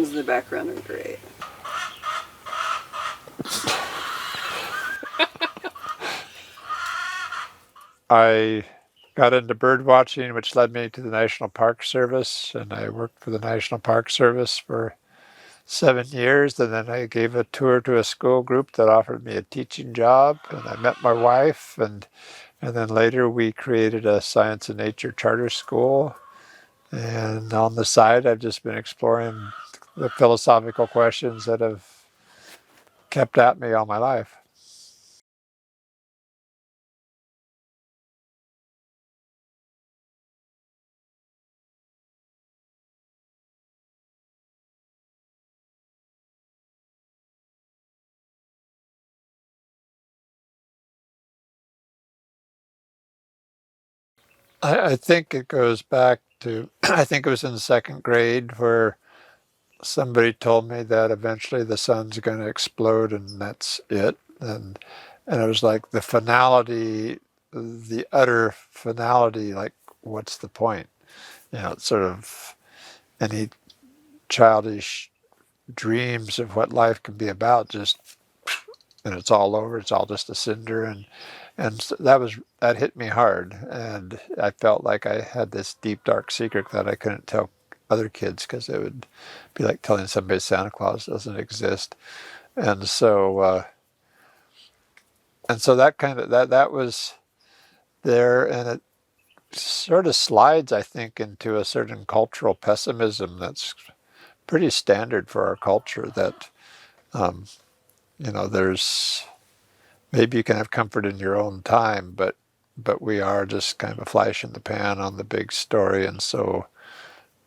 sounds in the background are great. I got into bird watching, which led me to the National Park Service, and I worked for the National Park Service for 7 years, and then I gave a tour to a school group that offered me a teaching job, and I met my wife, and then later we created a science and nature charter school. And on the side, I've just been exploring the philosophical questions that have kept at me all my life. I think it goes back to, I think it was in the second grade where somebody told me that eventually the sun's going to explode and that's it. And it was like the finality, the utter finality, like, what's the point? It's sort of any childish dreams of what life can be about, just, and it's all over. It's all just a cinder. And so that hit me hard. And I felt like I had this deep, dark secret that I couldn't tell other kids because it would be like telling somebody Santa Claus doesn't exist. And so, that was there, and it sort of slides, I think, into a certain cultural pessimism that's pretty standard for our culture. That there's maybe you can have comfort in your own time, but we are just kind of a flash in the pan on the big story, and so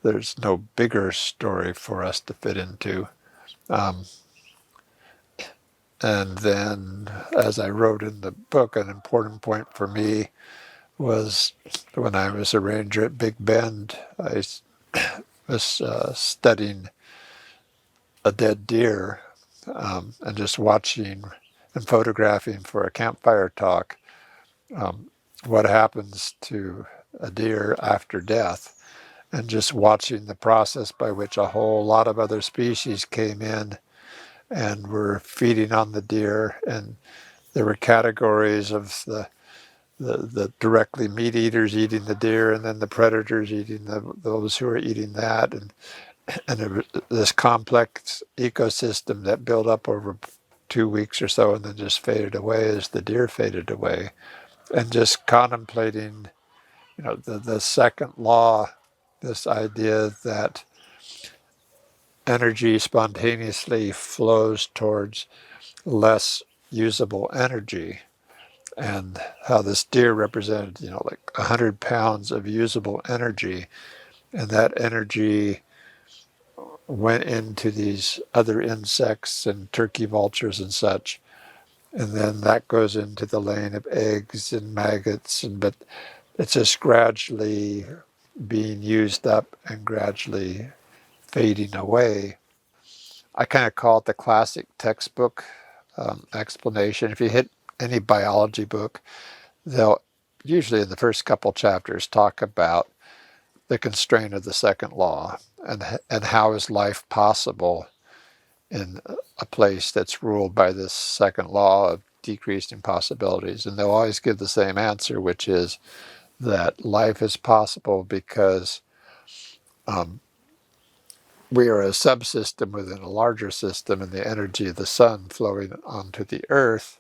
there's no bigger story for us to fit into. Um, and then, as I wrote in the book, an important point for me was when I was a ranger at Big Bend, I was studying a dead deer and just watching and photographing for a campfire talk what happens to a deer after death, and just watching the process by which a whole lot of other species came in and were feeding on the deer. And there were categories of the directly meat eaters eating the deer, and then the predators eating those who are eating that, and there was this complex ecosystem that built up over 2 weeks or so, and then just faded away as the deer faded away. And just contemplating, the second law, this idea that energy spontaneously flows towards less usable energy, and how this deer represented, like 100 pounds of usable energy, and that energy went into these other insects and turkey vultures and such, and then that goes into the laying of eggs and maggots, but it's just gradually being used up and gradually fading away. I kind of call it the classic textbook explanation. If you hit any biology book, they'll usually in the first couple chapters talk about the constraint of the second law, and how is life possible in a place that's ruled by this second law of decreasing possibilities. And they'll always give the same answer, which is that life is possible because we are a subsystem within a larger system, and the energy of the sun flowing onto the earth,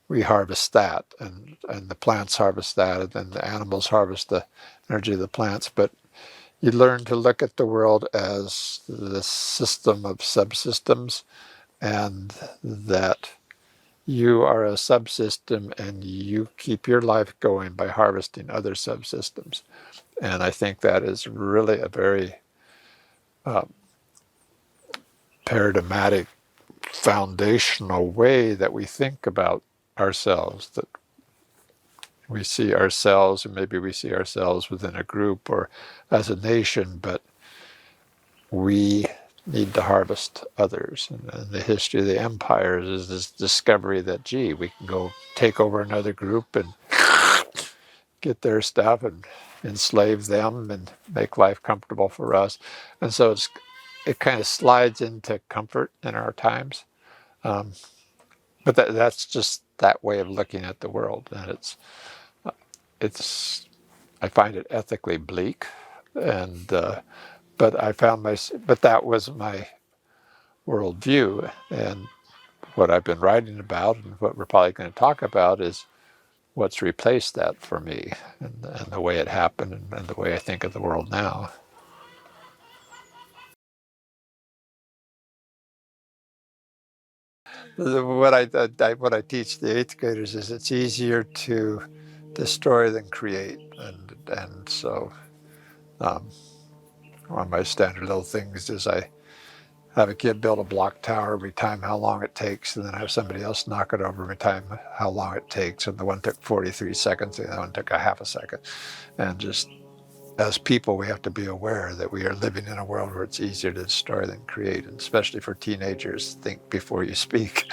we harvest that, and the plants harvest that, and then the animals harvest the energy of the plants. But you learn to look at the world as the system of subsystems, and that you are a subsystem and you keep your life going by harvesting other subsystems. And I think that is really a very paradigmatic, foundational way that we think about ourselves, that we see ourselves, and maybe we see ourselves within a group or as a nation, but we need to harvest others. And the history of the empires is this discovery that, gee, we can go take over another group and get their stuff and enslave them and make life comfortable for us. And so it's it kind of slides into comfort in our times. But that's just that way of looking at the world, and it's I find it ethically bleak, and but but that was my worldview, and what I've been writing about, and what we're probably going to talk about, is what's replaced that for me, and the way it happened, and the way I think of the world now. What I teach the eighth graders is it's easier to destroy than create, and so um, one of my standard little things is I have a kid build a block tower, every time how long it takes, and then have somebody else knock it over every time how long it takes. And the one took 43 seconds, and the other one took a half a second. And just as people, we have to be aware that we are living in a world where it's easier to destroy than create, and especially for teenagers, think before you speak.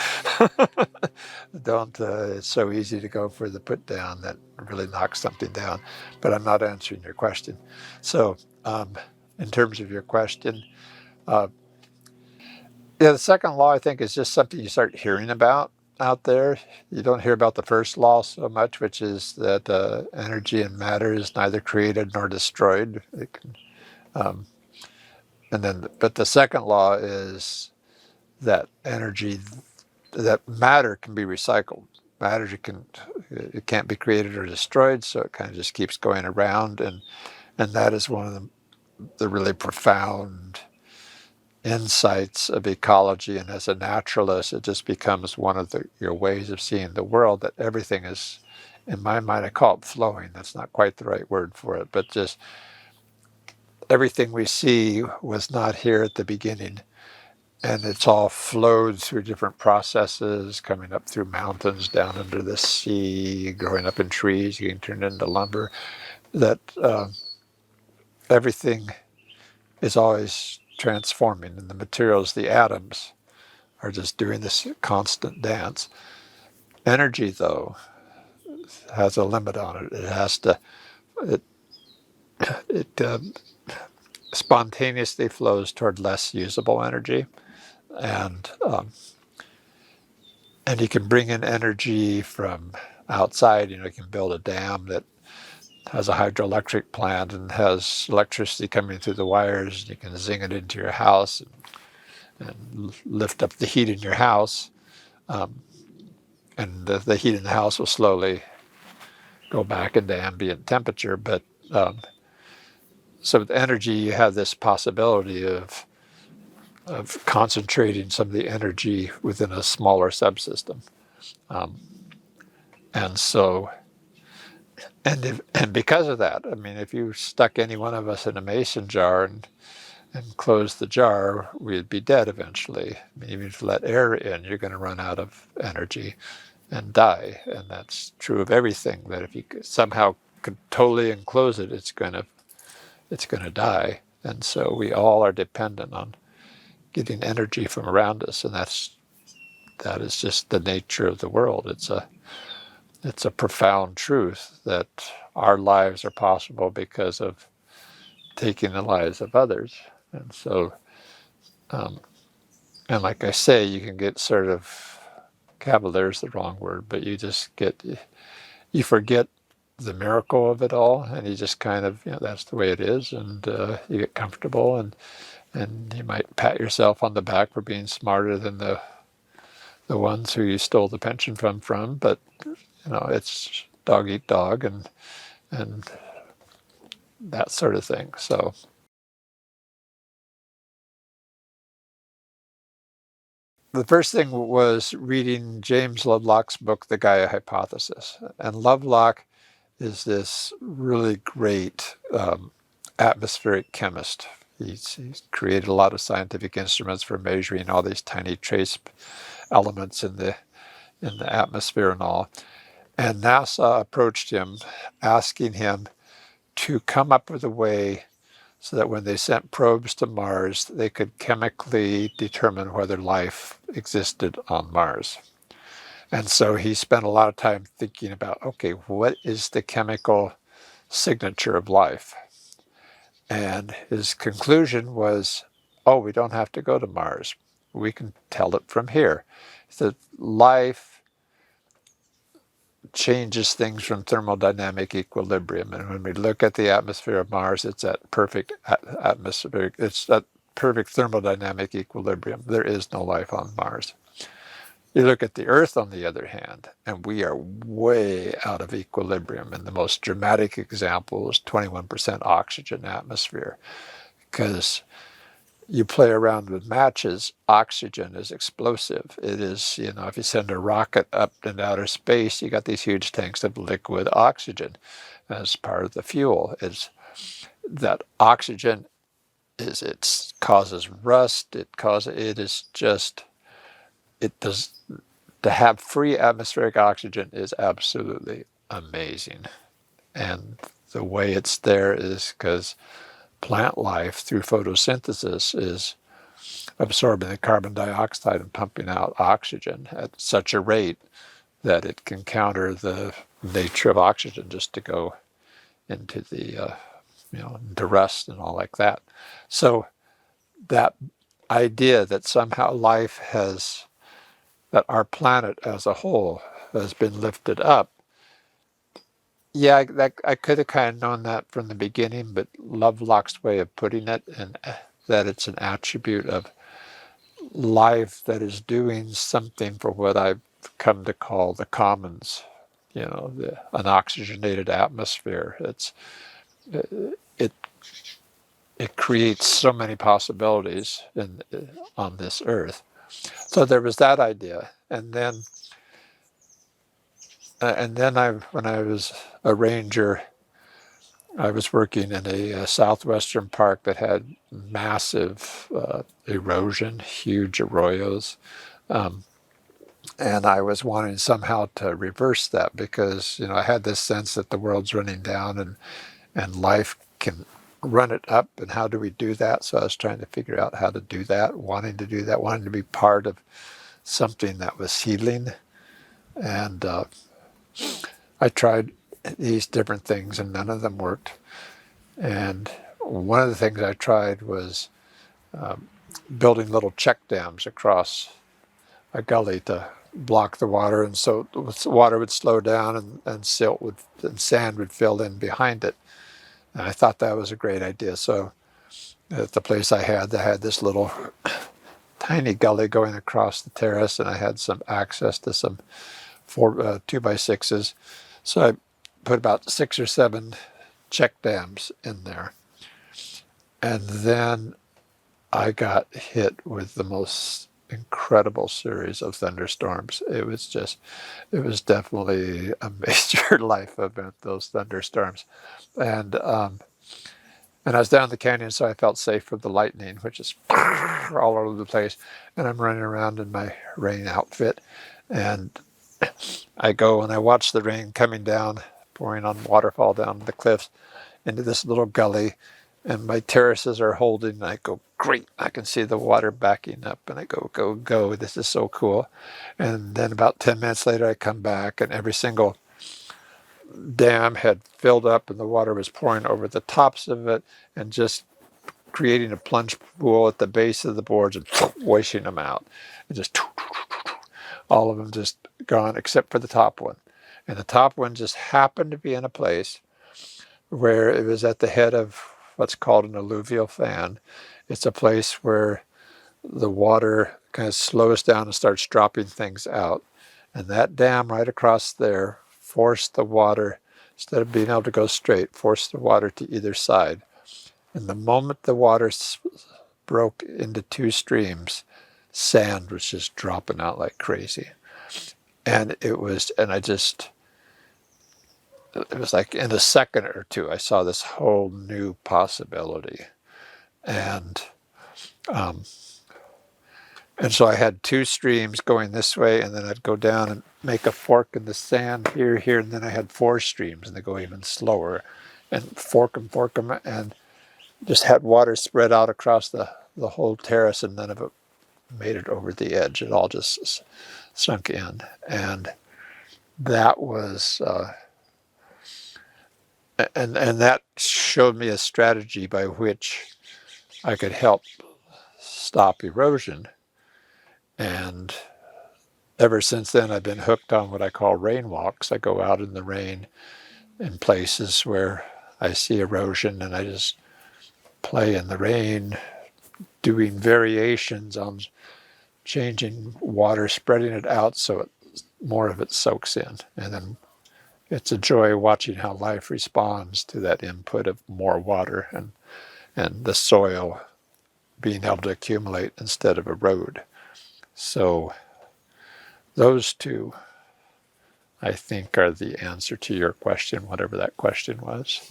Don't. It's so easy to go for the put down that really knocks something down. But I'm not answering your question. So, in terms of your question, uh, yeah, the second law, I think, is just something you start hearing about out there. You don't hear about the first law so much, which is that energy and matter is neither created nor destroyed. It can, um, but the second law is that that matter can be recycled. It can't be created or destroyed, so it kind of just keeps going around, and that is one of the really profound insights of ecology. And as a naturalist, it just becomes one of your ways of seeing the world, that everything is, in my mind, I call it flowing. That's not quite the right word for it, but just everything we see was not here at the beginning. And it's all flowed through different processes, coming up through mountains, down under the sea, growing up in trees, getting turned into lumber. That everything is always transforming, and the materials, the atoms, are just doing this constant dance. Energy, though, has a limit on it. It has to, it, it spontaneously flows toward less usable energy, and and you can bring in energy from outside. You can build a dam that has a hydroelectric plant and has electricity coming through the wires. And you can zing it into your house and lift up the heat in your house. And the heat in the house will slowly go back into ambient temperature. But so with energy, you have this possibility of concentrating some of the energy within a smaller subsystem. And so, and because of that, I mean, if you stuck any one of us in a mason jar and closed the jar, we'd be dead eventually. I mean, even if you let air in, you're going to run out of energy and die. And that's true of everything, that if you somehow could totally enclose it, it's going to die. And so we all are dependent on getting energy from around us, and that is just the nature of the world. It's a profound truth that our lives are possible because of taking the lives of others. And so, and like I say, you can get sort of cavalier is the wrong word, but you forget the miracle of it all, and you just kind of, that's the way it is, and you get comfortable, and you might pat yourself on the back for being smarter than the ones who you stole the pension from, but it's dog eat dog, and that sort of thing. So the first thing was reading James Lovelock's book, The Gaia Hypothesis. And Lovelock is this really great atmospheric chemist. He's created a lot of scientific instruments for measuring all these tiny trace elements in the atmosphere and all. And NASA approached him, asking him to come up with a way so that when they sent probes to Mars, they could chemically determine whether life existed on Mars. And so he spent a lot of time thinking about, okay, what is the chemical signature of life? And his conclusion was oh, we don't have to go to Mars. We can tell it from here. That life changes things from thermodynamic equilibrium. And when we look at the atmosphere of Mars, it's at perfect atmospheric, it's at perfect thermodynamic equilibrium. There is no life on Mars. You look at the Earth, on the other hand, and we are way out of equilibrium. And the most dramatic example is 21% oxygen atmosphere, because you play around with matches, oxygen is explosive. It is, if you send a rocket up into outer space, you got these huge tanks of liquid oxygen as part of the fuel. Is that oxygen it causes rust. It does. To have free atmospheric oxygen is absolutely amazing. And the way it's there is because plant life through photosynthesis is absorbing the carbon dioxide and pumping out oxygen at such a rate that it can counter the nature of oxygen just to go into the into rust and all like that. So that idea that somehow that our planet as a whole has been lifted up. Yeah, I could have kind of known that from the beginning, but Lovelock's way of putting it, and that it's an attribute of life that is doing something for what I've come to call the commons, an oxygenated atmosphere. It it creates so many possibilities on this earth. So there was that idea, and then when I was a ranger, I was working in a southwestern park that had massive erosion, huge arroyos. And I was wanting somehow to reverse that because, I had this sense that the world's running down and life can run it up. And how do we do that? So I was trying to figure out how to do that, wanting to be part of something that was healing. And I tried these different things and none of them worked. And one of the things I tried was building little check dams across a gully to block the water, and so the water would slow down and sand would fill in behind it. And I thought that was a great idea. So at the place they had this little tiny gully going across the terrace, and I had some access to some 2x6s. So I put about 6 or 7 check dams in there. And then I got hit with the most incredible series of thunderstorms. It was definitely a major life event, those thunderstorms. And I was down the canyon, so I felt safe from the lightning, which is all over the place. And I'm running around in my rain outfit. And I go and I watch the rain coming down, pouring on waterfall down the cliffs into this little gully. And my terraces are holding, and I go, great, I can see the water backing up, and I go, go, go, this is so cool. And then about 10 minutes later, I come back, and every single dam had filled up, and the water was pouring over the tops of it, and just creating a plunge pool at the base of the boards and washing them out. And just all of them just gone, except for the top one. And the top one just happened to be in a place where it was at the head of what's called an alluvial fan. It's a place where the water kind of slows down and starts dropping things out. And that dam right across there forced the water, instead of being able to go straight, forced the water to either side. And the moment the water broke into 2 streams, sand was just dropping out like crazy. And it was like in a second or two, I saw this whole new possibility. And so I had 2 streams going this way, and then I'd go down and make a fork in the sand here, and then I had 4 streams, and they go even slower, and fork them, and just had water spread out across the whole terrace, and none of it made it over the edge. It all just sunk in. And that was... and that showed me a strategy by which I could help stop erosion. And ever since then, I've been hooked on what I call rain walks. I go out in the rain in places where I see erosion, and I just play in the rain, doing variations on changing water, spreading it out so more of it soaks in. And then it's a joy watching how life responds to that input of more water and the soil being able to accumulate instead of erode. So those two, I think, are the answer to your question, whatever that question was.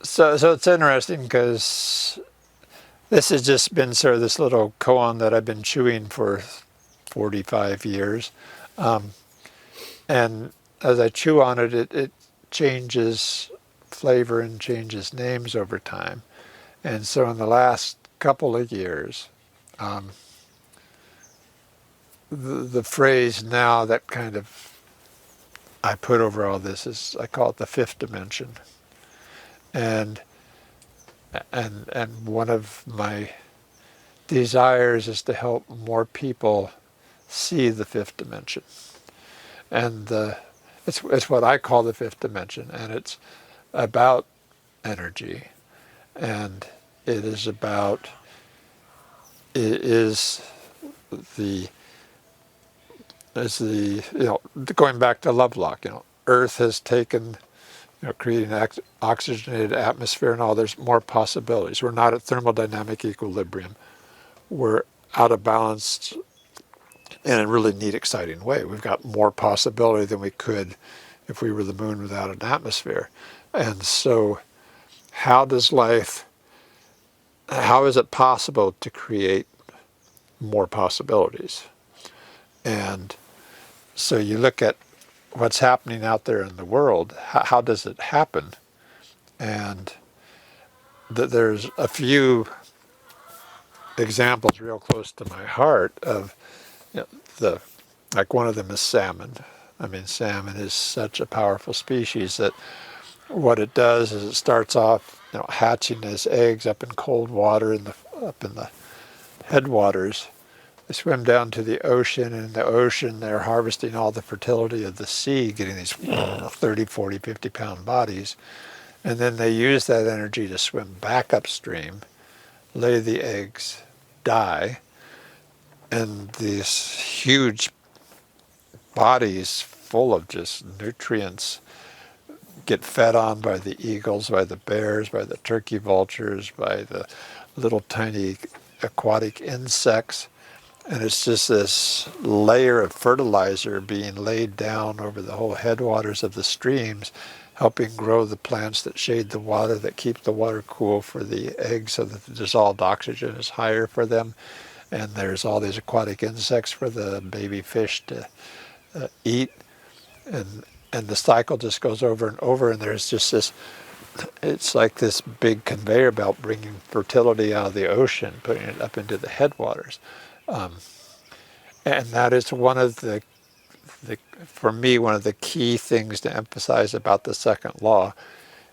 So it's interesting because this has just been sort of this little koan that I've been chewing for 45 years. And as I chew on it, it changes flavor and changes names over time. And so in the last couple of years, the phrase now that kind of I put over all this is, I call it the fifth dimension. And one of my desires is to help more people see the fifth dimension. And it's what I call the fifth dimension, and it's about energy, and it is about, it is the going back to Lovelock, Earth has taken, creating an oxygenated atmosphere and all, there's more possibilities. We're not at thermodynamic equilibrium. We're out of balance in a really neat, exciting way. We've got more possibility than we could if we were the moon without an atmosphere. And so how is it possible to create more possibilities? And so you look at what's happening out there in the world, how does it happen? And there's a few examples real close to my heart of, like one of them is salmon. I mean, salmon is such a powerful species that what it does is it starts off, hatching as eggs up in cold water up in the headwaters. They swim down to the ocean, and in the ocean they're harvesting all the fertility of the sea, getting these 30, 40, 50-pound bodies. And then they use that energy to swim back upstream, lay the eggs, die, and these huge bodies full of just nutrients get fed on by the eagles, by the bears, by the turkey vultures, by the little tiny aquatic insects. And it's just this layer of fertilizer being laid down over the whole headwaters of the streams, helping grow the plants that shade the water, that keep the water cool for the eggs so that the dissolved oxygen is higher for them. And there's all these aquatic insects for the baby fish to eat. And the cycle just goes over and over, and there's just this, it's like this big conveyor belt bringing fertility out of the ocean, putting it up into the headwaters. And that is one of for me, one of the key things to emphasize about the second law.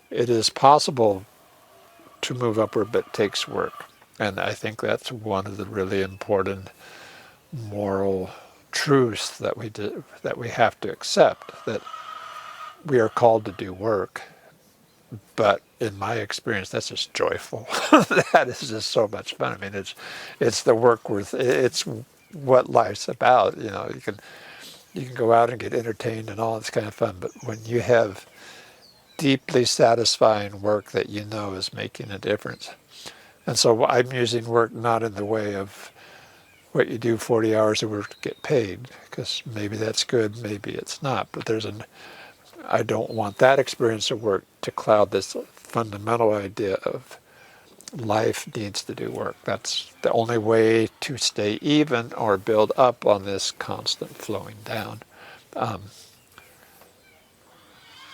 It is possible to move upward, but it takes work. And I think that's one of the really important moral truths that we have to accept, that we are called to do work. But in my experience, that's just joyful. That is just so much fun. I mean, it's the work it's what life's about. You can go out and get entertained and all this kind of fun, but when you have deeply satisfying work that is making a difference. And so I'm using work not in the way of what you do 40 hours of work to get paid, because maybe that's good, maybe it's not, but I don't want that experience of work to cloud this fundamental idea of life needs to do work. That's the only way to stay even or build up on this constant flowing down.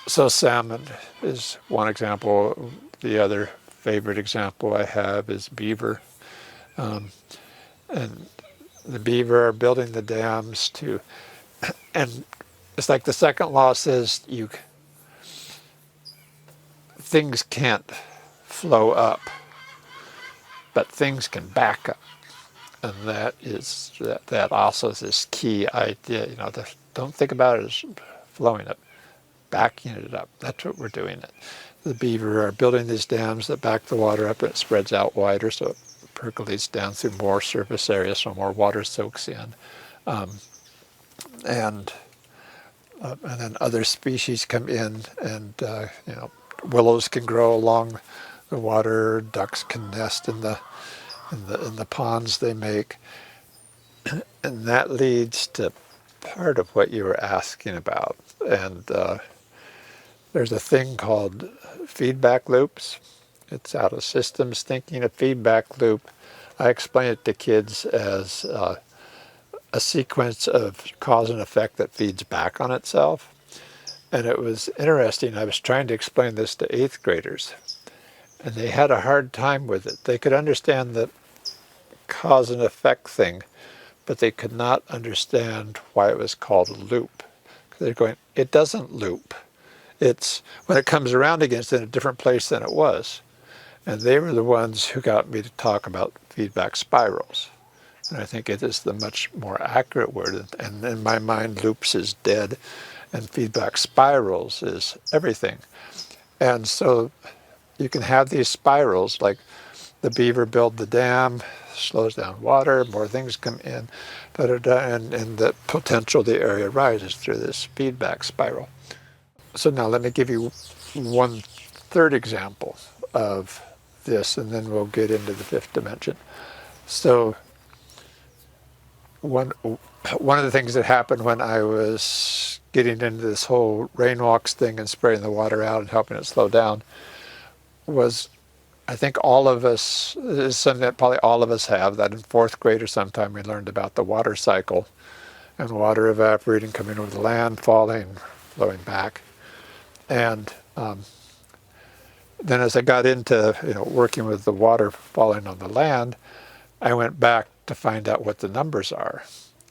So salmon is one example. The other favorite example I have is beaver. And the beaver are building the dams and it's like the second law says, things can't flow up, but things can back up. And that also is this key idea, don't think about it as flowing up, backing it up. That's what we're doing. The beaver are building these dams that back the water up, and it spreads out wider, so it percolates down through more surface area, so more water soaks in. And then other species come in, and willows can grow along the water, ducks can nest in the ponds they make, and that leads to part of what you were asking about. And there's a thing called feedback loops. It's out of systems thinking. A feedback loop, I explain it to kids as a sequence of cause and effect that feeds back on itself. And it was interesting. I was trying to explain this to 8th graders, and they had a hard time with it. They could understand the cause and effect thing, but they could not understand why it was called a loop. They're going, it doesn't loop. It's when it comes around again, it's in a different place than it was. And they were the ones who got me to talk about feedback spirals. And I think it is the much more accurate word. And in my mind, loops is dead, and feedback spirals is everything. And so you can have these spirals, like the beaver build the dam, slows down water, more things come in, and the potential of the area rises through this feedback spiral. So now let me give you one third example of this, and then we'll get into the 5th dimension. So one of the things that happened when I was getting into this whole rainwalks thing and spraying the water out and helping it slow down was, I think all of us, this is something that probably all of us have, that in 4th grade or sometime we learned about the water cycle and water evaporating, coming over the land, falling, flowing back. And then as I got into working with the water falling on the land, I went back to find out what the numbers are.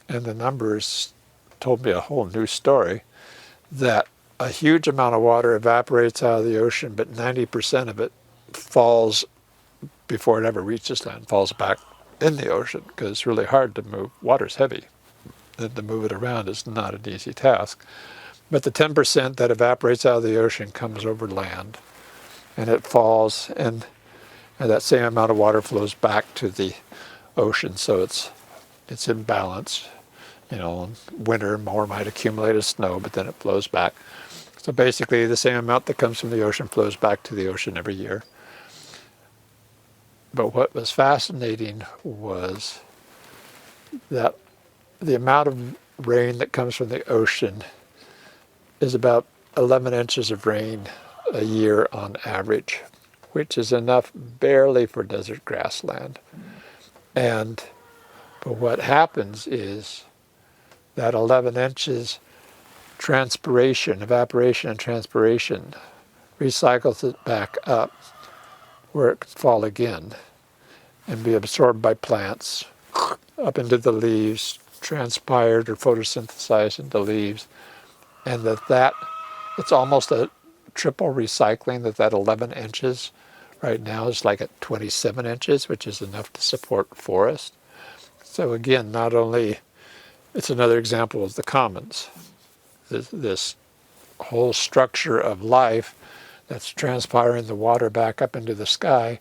And the numbers told me a whole new story, that a huge amount of water evaporates out of the ocean, but 90% of it falls before it ever reaches land, falls back in the ocean, because it's really hard to move. Water's heavy, and to move it around is not an easy task. But the 10% that evaporates out of the ocean comes over land, and it falls, and that same amount of water flows back to the ocean, so it's in balance. In winter, more might accumulate as snow, but then it flows back. So basically, the same amount that comes from the ocean flows back to the ocean every year. But what was fascinating was that the amount of rain that comes from the ocean is about 11 inches of rain a year on average, which is enough barely for desert grassland. But what happens is that 11 inches evaporation and transpiration recycles it back up where it can fall again and be absorbed by plants up into the leaves, transpired or photosynthesized into leaves, and that it's almost a triple recycling, that 11 inches right now is like at 27 inches, which is enough to support forest. So again, not only, it's another example of the commons, this whole structure of life that's transpiring the water back up into the sky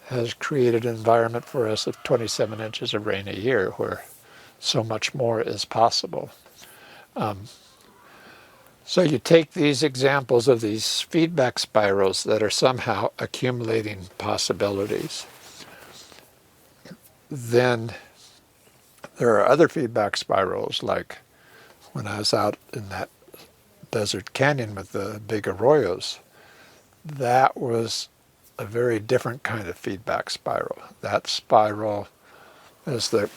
has created an environment for us of 27 inches of rain a year, where so much more is possible. So you take these examples of these feedback spirals that are somehow accumulating possibilities. Then there are other feedback spirals, like when I was out in that desert canyon with the big arroyos. That was a very different kind of feedback spiral. That spiral, as the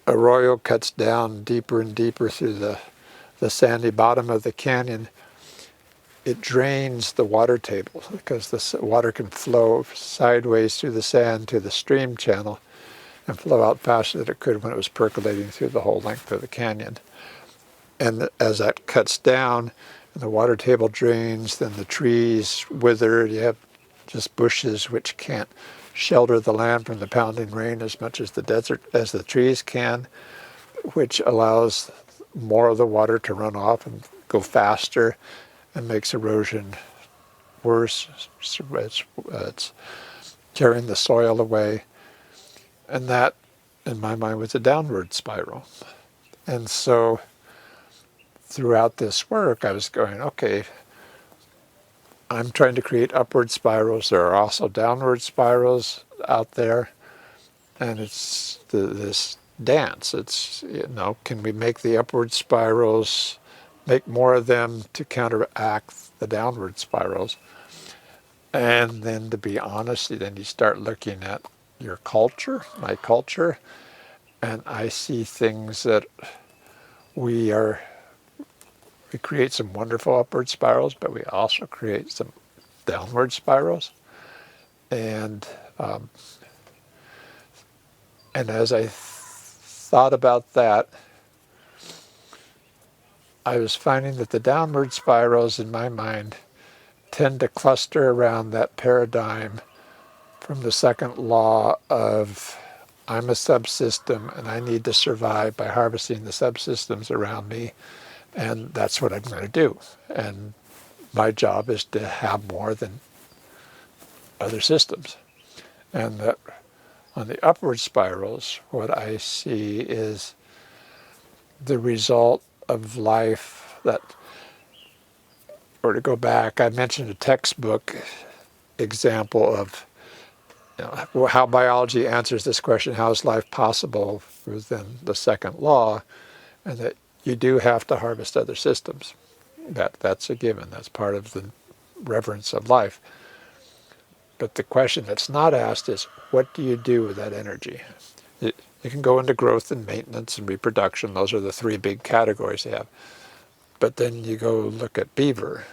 arroyo cuts down deeper and deeper through the sandy bottom of the canyon, it drains the water table, because the water can flow sideways through the sand to the stream channel and flow out faster than it could when it was percolating through the whole length of the canyon. And as that cuts down, and the water table drains, then the trees wither. You have just bushes which can't shelter the land from the pounding rain as much as the trees can, which allows more of the water to run off and go faster and makes erosion worse. It's carrying the soil away. And that, in my mind, was a downward spiral. And so throughout this work, I was going, okay, I'm trying to create upward spirals. There are also downward spirals out there. And it's this dance. It's, can we make the upward spirals, make more of them to counteract the downward spirals? And then, to be honest, then you start looking at your culture, my culture, and I see things that we create some wonderful upward spirals, but we also create some downward spirals. And as I thought about that, I was finding that the downward spirals in my mind tend to cluster around that paradigm from the second law of I'm a subsystem and I need to survive by harvesting the subsystems around me, and that's what I'm going to do. And my job is to have more than other systems. And that on the upward spirals, what I see is the result of life that, or to go back, I mentioned a textbook example of how biology answers this question, how is life possible within the second law, and that you do have to harvest other systems. That's a given. That's part of the reverence of life. But the question that's not asked is, what do you do with that energy? It can go into growth and maintenance and reproduction. Those are the three big categories they have. But then you go look at beaver,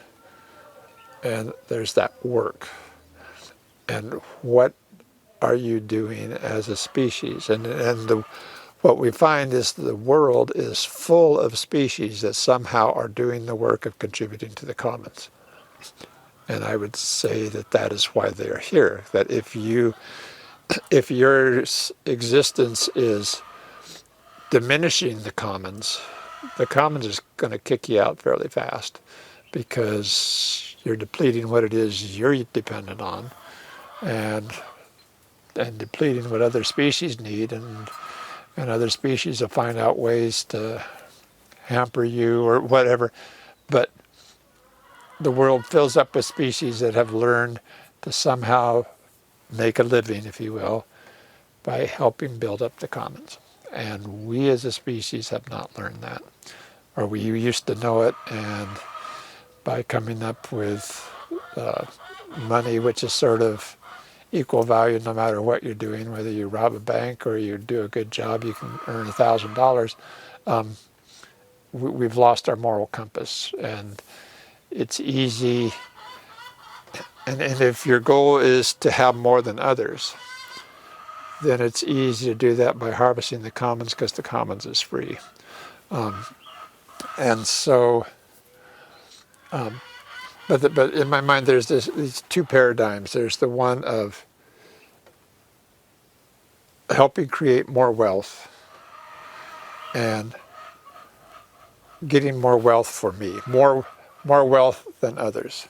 and there's that work. And what are you doing as a species? What we find is the world is full of species that somehow are doing the work of contributing to the commons. And I would say that is why they're here. That if your existence is diminishing the commons is going to kick you out fairly fast, because you're depleting what it is you're dependent on, and depleting what other species need, and other species will find out ways to hamper you or whatever. But the world fills up with species that have learned to somehow make a living, if you will, by helping build up the commons. And we as a species have not learned that. Or we used to know it, and by coming up with money, which is sort of equal value no matter what you're doing, whether you rob a bank or you do a good job, you can earn $1,000. We've lost our moral compass, and it's easy. And if your goal is to have more than others, then it's easy to do that by harvesting the commons, because the commons is free. And so, but in my mind, there's these two paradigms. There's the one of helping create more wealth and getting more wealth for me, more wealth than others.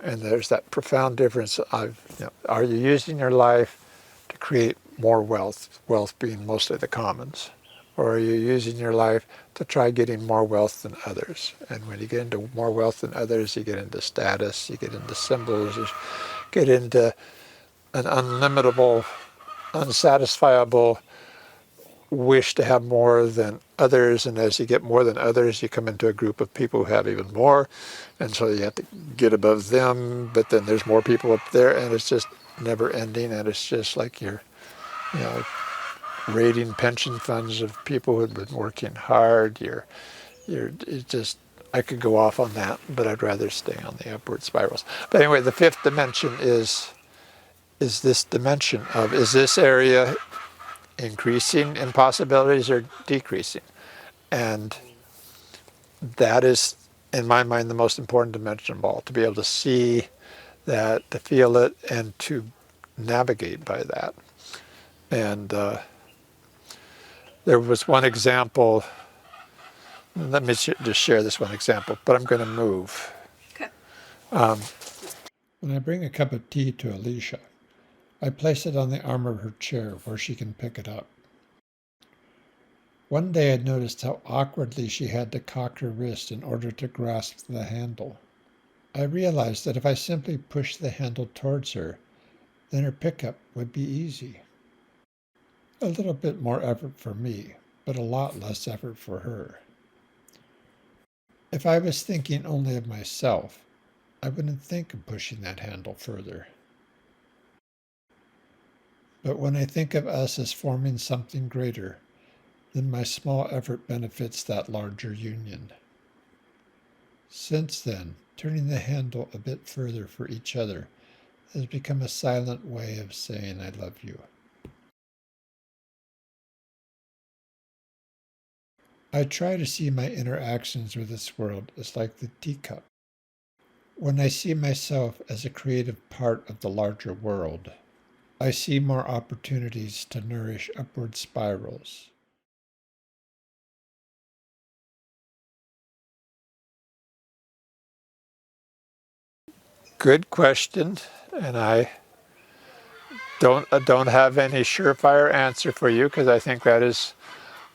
And there's that profound difference of, are you using your life to create more wealth being mostly the commons, or are you using your life to try getting more wealth than others? And when you get into more wealth than others, you get into status, you get into symbols, you get into an unlimitable, unsatisfiable wish to have more than others. And as you get more than others, you come into a group of people who have even more, and so you have to get above them. But then there's more people up there, and it's just never ending. And it's just like you're raiding pension funds of people who've been working hard. It's just, I could go off on that, but I'd rather stay on the upward spirals. But anyway, the fifth dimension is this dimension of, is this area increasing in possibilities or decreasing? And that is in my mind, the most important dimension of all, to be able to see that, to feel it, and to navigate by that. And there was one example. Let me just share this one example, but I'm going to move. Okay. When I bring a cup of tea to Alicia, I place it on the arm of her chair where she can pick it up. One day I noticed how awkwardly she had to cock her wrist in order to grasp the handle. I realized that if I simply pushed the handle towards her, then her pickup would be easy. A little bit more effort for me, but a lot less effort for her. If I was thinking only of myself, I wouldn't think of pushing that handle further. But when I think of us as forming something greater, then my small effort benefits that larger union. Since then, turning the handle a bit further for each other has become a silent way of saying I love you. I try to see my interactions with this world as like the teacup. When I see myself as a creative part of the larger world, I see more opportunities to nourish upward spirals. Good question, and I don't have any surefire answer for you, because I think that is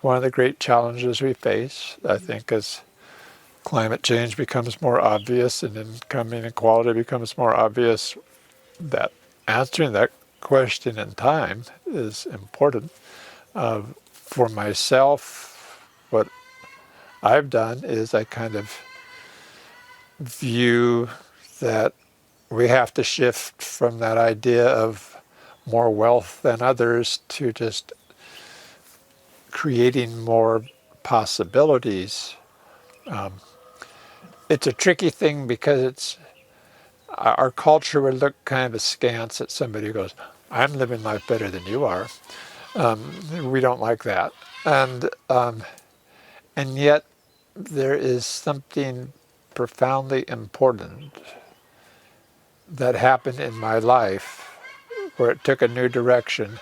one of the great challenges we face. I think as climate change becomes more obvious and income inequality becomes more obvious, that answering that question in time is important. For myself, what I've done is I kind of view that we have to shift from that idea of more wealth than others to just creating more possibilities. It's a tricky thing because it's our culture would look kind of askance at somebody who goes, "I'm living life better than you are." We don't like that, and yet there is something profoundly important that happened in my life where it took a new direction,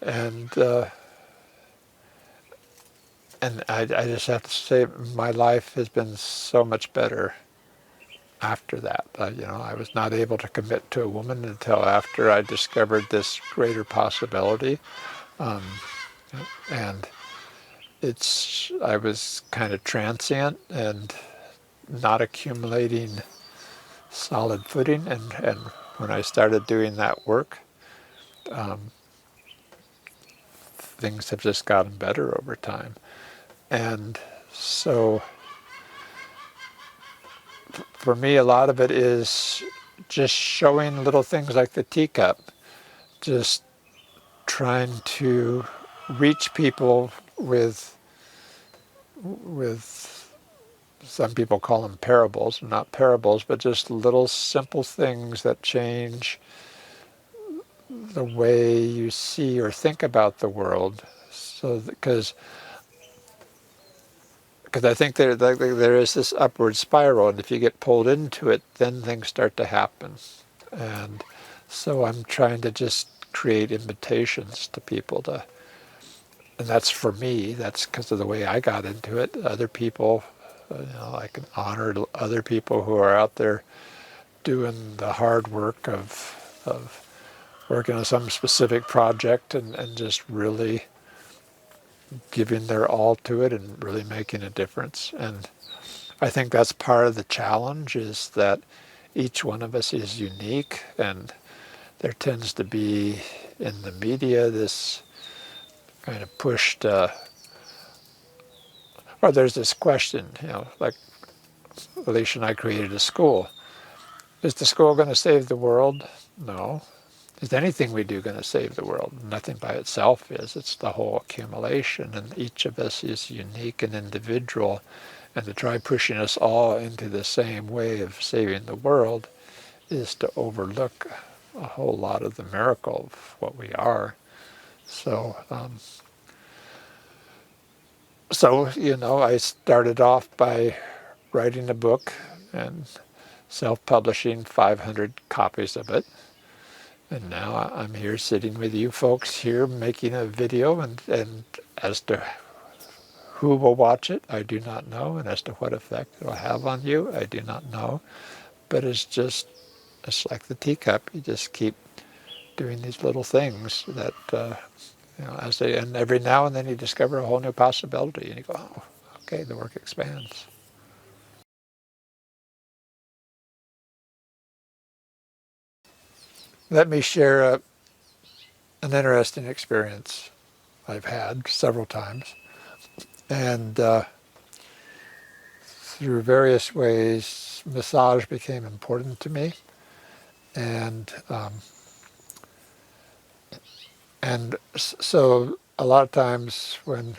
and I just have to say my life has been so much better after that. I was not able to commit to a woman until after I discovered this greater possibility, and I was kind of transient and not accumulating solid footing, and when I started doing that work, things have just gotten better over time. And so for me, a lot of it is just showing little things like the teacup, just trying to reach people with some people call them parables, not parables, but just little simple things that change the way you see or think about the world. So because I think there is this upward spiral, and if you get pulled into it, then things start to happen. And so I'm trying to just create invitations to people to, and that's for me, that's because of the way I got into it. Other people, I can honor other people who are out there doing the hard work of working on some specific project and just really giving their all to it and really making a difference. And I think that's part of the challenge, is that each one of us is unique, and there tends to be in the media this kind of push to, or there's this question, like Alicia and I created a school. Is the school going to save the world? No. Is anything we do going to save the world? Nothing by itself is. It's the whole accumulation, and each of us is unique and individual. And to try pushing us all into the same way of saving the world is to overlook a whole lot of the miracle of what we are. So, I started off by writing a book and self-publishing 500 copies of it. And now I'm here sitting with you folks here making a video, and as to who will watch it, I do not know, and as to what effect it will have on you, I do not know. But it's like the teacup. You just keep doing these little things that, and every now and then you discover a whole new possibility, and you go, oh, okay, the work expands. Let me share an interesting experience I've had several times. And through various ways, massage became important to me. And so a lot of times when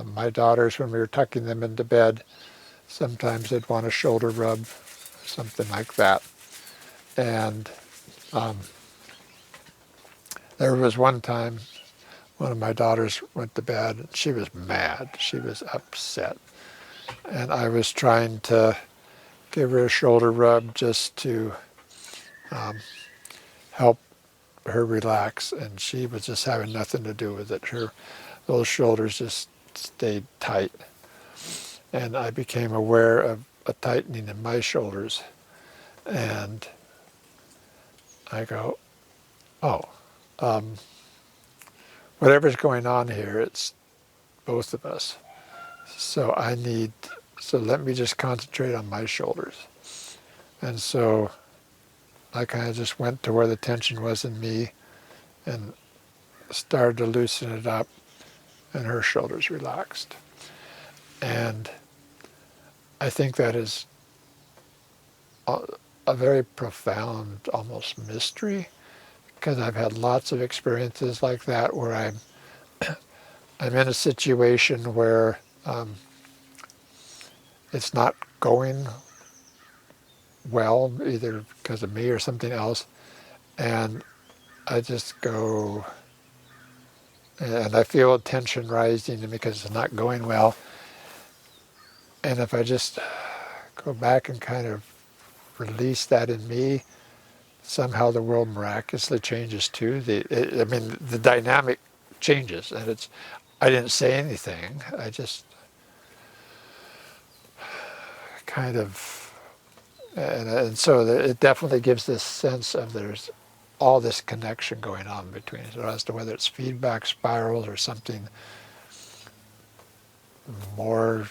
my daughters, when we were tucking them into bed, sometimes they'd want a shoulder rub, something like that. And there was one time one of my daughters went to bed and she was mad. She was upset. And I was trying to give her a shoulder rub just to help her relax, and she was just having nothing to do with it. Those shoulders just stayed tight. And I became aware of a tightening in my shoulders. And I go, oh, whatever's going on here, it's both of us. So let me just concentrate on my shoulders. And so I kind of just went to where the tension was in me and started to loosen it up, and her shoulders relaxed. And I think that is a very profound, almost mystery, because I've had lots of experiences like that where I'm in a situation where it's not going well, either because of me or something else, and I just go, and I feel tension rising because it's not going well. And if I just go back and kind of release that in me, somehow the world miraculously changes too. The dynamic changes, and I didn't say anything. I just kind of, and so it definitely gives this sense of there's all this connection going on between it, as to whether it's feedback spirals or something more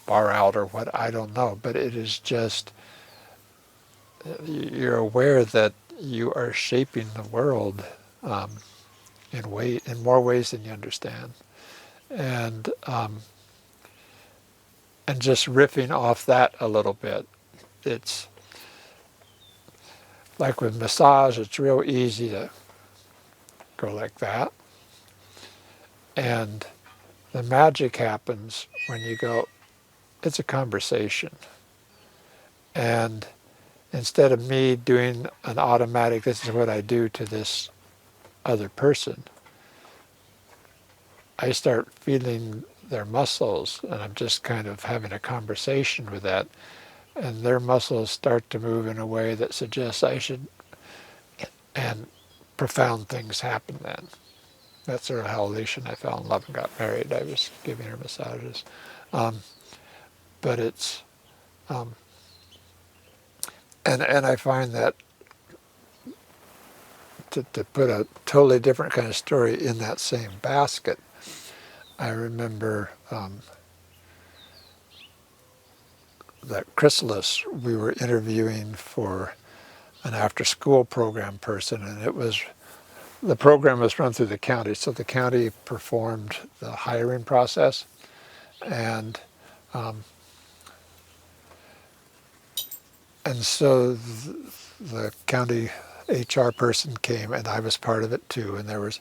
far out or what, I don't know. But it is just, you're aware that you are shaping the world in more ways than you understand. And just riffing off that a little bit, it's like with massage, it's real easy to go like that. And the magic happens when you go, it's a conversation. And instead of me doing an automatic, this is what I do to this other person, I start feeling their muscles, and I'm just kind of having a conversation with that. And their muscles start to move in a way that suggests I should, and profound things happen then. That's sort of how Alicia and I fell in love and got married. I was giving her massages. But it's, and I find that to put a totally different kind of story in that same basket, I remember that chrysalis we were interviewing for an after-school program person, and the program was run through the county, so the county performed the hiring process, and so the county HR person came, and I was part of it too, and there was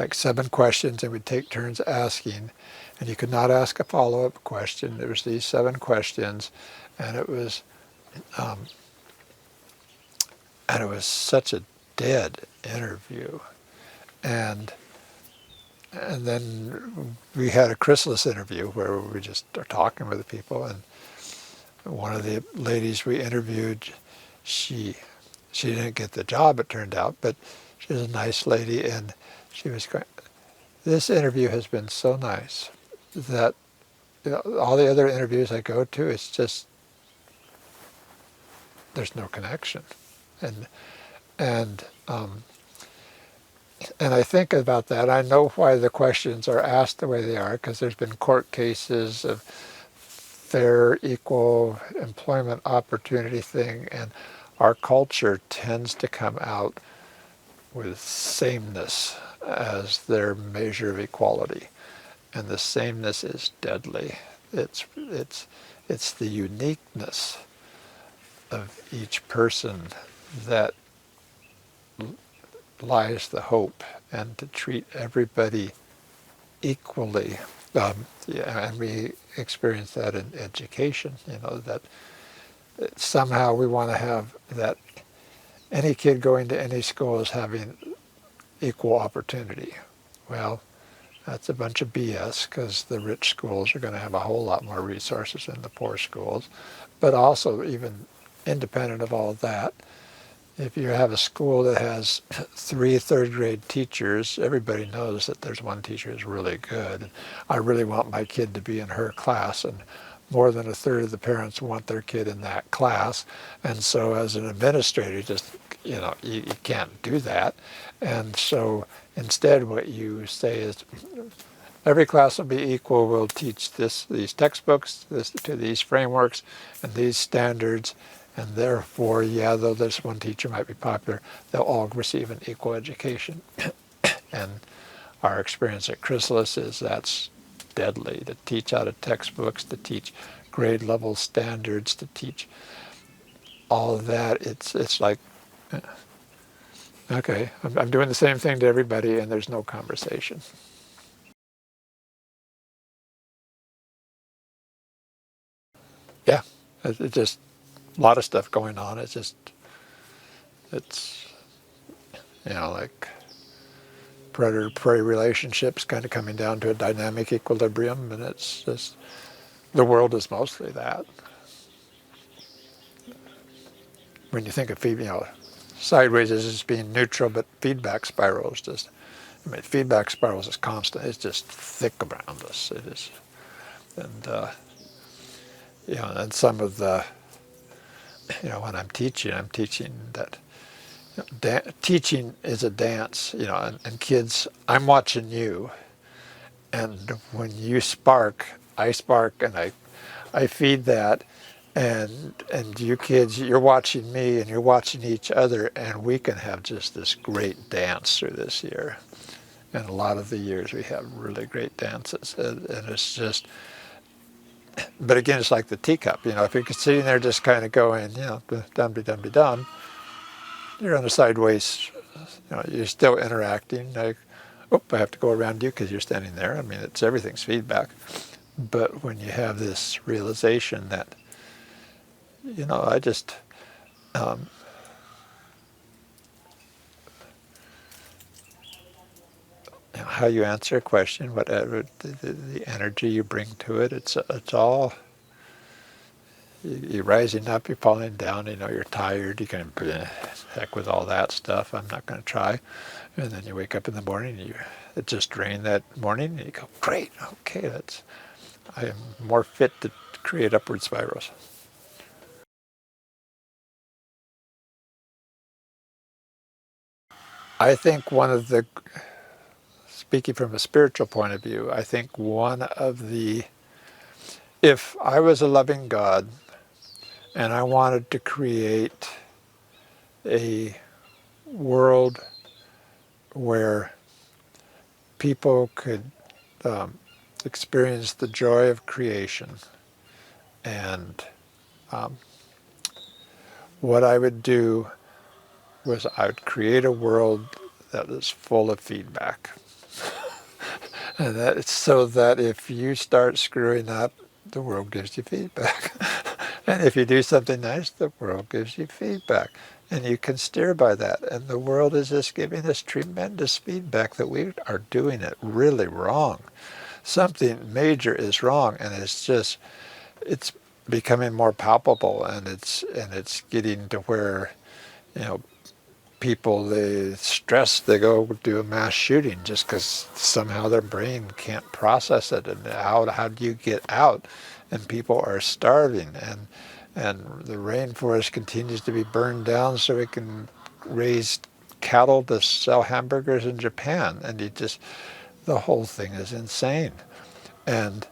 like 7 questions, and we'd take turns asking, and you could not ask a follow-up question. There was these 7 questions, and it was such a dead interview. And And then we had a chrysalis interview where we just are talking with the people, and one of the ladies we interviewed, she didn't get the job, it turned out, but she was a nice lady, and she was going, this interview has been so nice that all the other interviews I go to, it's just, there's no connection. And and um, and I think about that. I know why the questions are asked the way they are, because there's been court cases of fair, equal employment opportunity thing, and our culture tends to come out with sameness as their measure of equality, and the sameness is deadly. It's the uniqueness of each person that lies the hope, and to treat everybody equally. Yeah, and we experience that in education, that somehow we want to have that any kid going to any school is having equal opportunity. Well, that's a bunch of BS, because the rich schools are going to have a whole lot more resources than the poor schools. But also, even independent of all of that, if you have a school that has 3 third-grade teachers, everybody knows that there's one teacher who's really good. I really want my kid to be in her class, and more than a third of the parents want their kid in that class. And so as an administrator, just, you can't do that. And so instead what you say is, every class will be equal. We'll teach these textbooks, to these frameworks and these standards, and therefore, yeah, though this one teacher might be popular, they'll all receive an equal education. And our experience at Chrysalis is that's deadly, to teach out of textbooks, to teach grade level standards, to teach all of that. It's like, okay, I'm doing the same thing to everybody, and there's no conversation. Yeah, it's just a lot of stuff going on. It's like predator-prey relationships kind of coming down to a dynamic equilibrium, and it's just, the world is mostly that. When you think of sideways as just being neutral, but feedback spirals feedback spirals is constant. It's just thick around us. It is, and and some of the, when I'm teaching that teaching is a dance, and kids, I'm watching you, and when you spark, I spark, and I feed that, and you kids, you're watching me, and you're watching each other, and we can have just this great dance through this year. And a lot of the years we have really great dances, and it's just, but again, it's like the teacup, if you're sitting there just kind of going, dum-de-dum-de-dum, you're on a sideways, you're still interacting. I have to go around you because you're standing there. Everything's feedback. But when you have this realization that, I just, how you answer a question, whatever the energy you bring to it, it's all, you're rising up, you're falling down, you're tired, you can, heck with all that stuff, I'm not going to try. And then you wake up in the morning, and it just drained that morning, and you go, great, okay, I am more fit to create upward spirals. I think speaking from a spiritual point of view, I think if I was a loving God and I wanted to create a world where people could experience the joy of creation, and what I would do was I would create a world that is full of feedback. And it's so that if you start screwing up, the world gives you feedback. And if you do something nice, the world gives you feedback. And you can steer by that. And the world is just giving us tremendous feedback that we are doing it really wrong. Something major is wrong, and it's becoming more palpable, and it's getting to where, you know, people, they stress, they go do a mass shooting just because somehow their brain can't process it. And how do you get out? And people are starving, and the rainforest continues to be burned down so we can raise cattle to sell hamburgers in Japan. And the whole thing is insane. And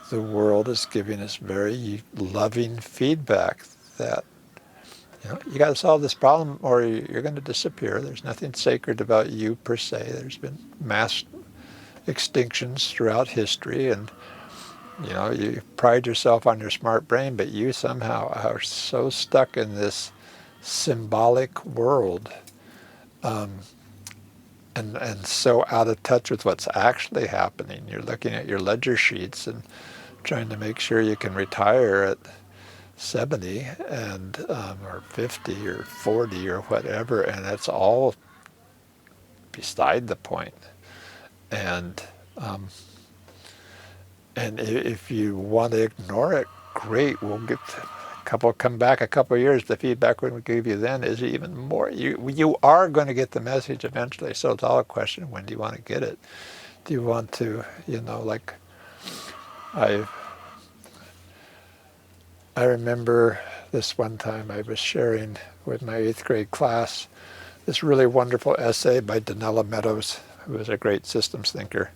the world is giving us very loving feedback that, you know, you got to solve this problem or you're going to disappear. There's nothing sacred about you per se. There's been mass extinctions throughout history, and you know, you pride yourself on your smart brain, but you somehow are so stuck in this symbolic world, and so out of touch with what's actually happening. You're looking at your ledger sheets and trying to make sure you can retire at 70 and or 50 or 40 or whatever, and that's all beside the point. And if you want to ignore it, great. We'll get come back a couple of years. The feedback we give you then is even more. You are going to get the message eventually. So it's all a question: when do you want to get it? Do you want to, you know, like I remember this one time I was sharing with my 8th grade class this really wonderful essay by Donella Meadows, who was a great systems thinker.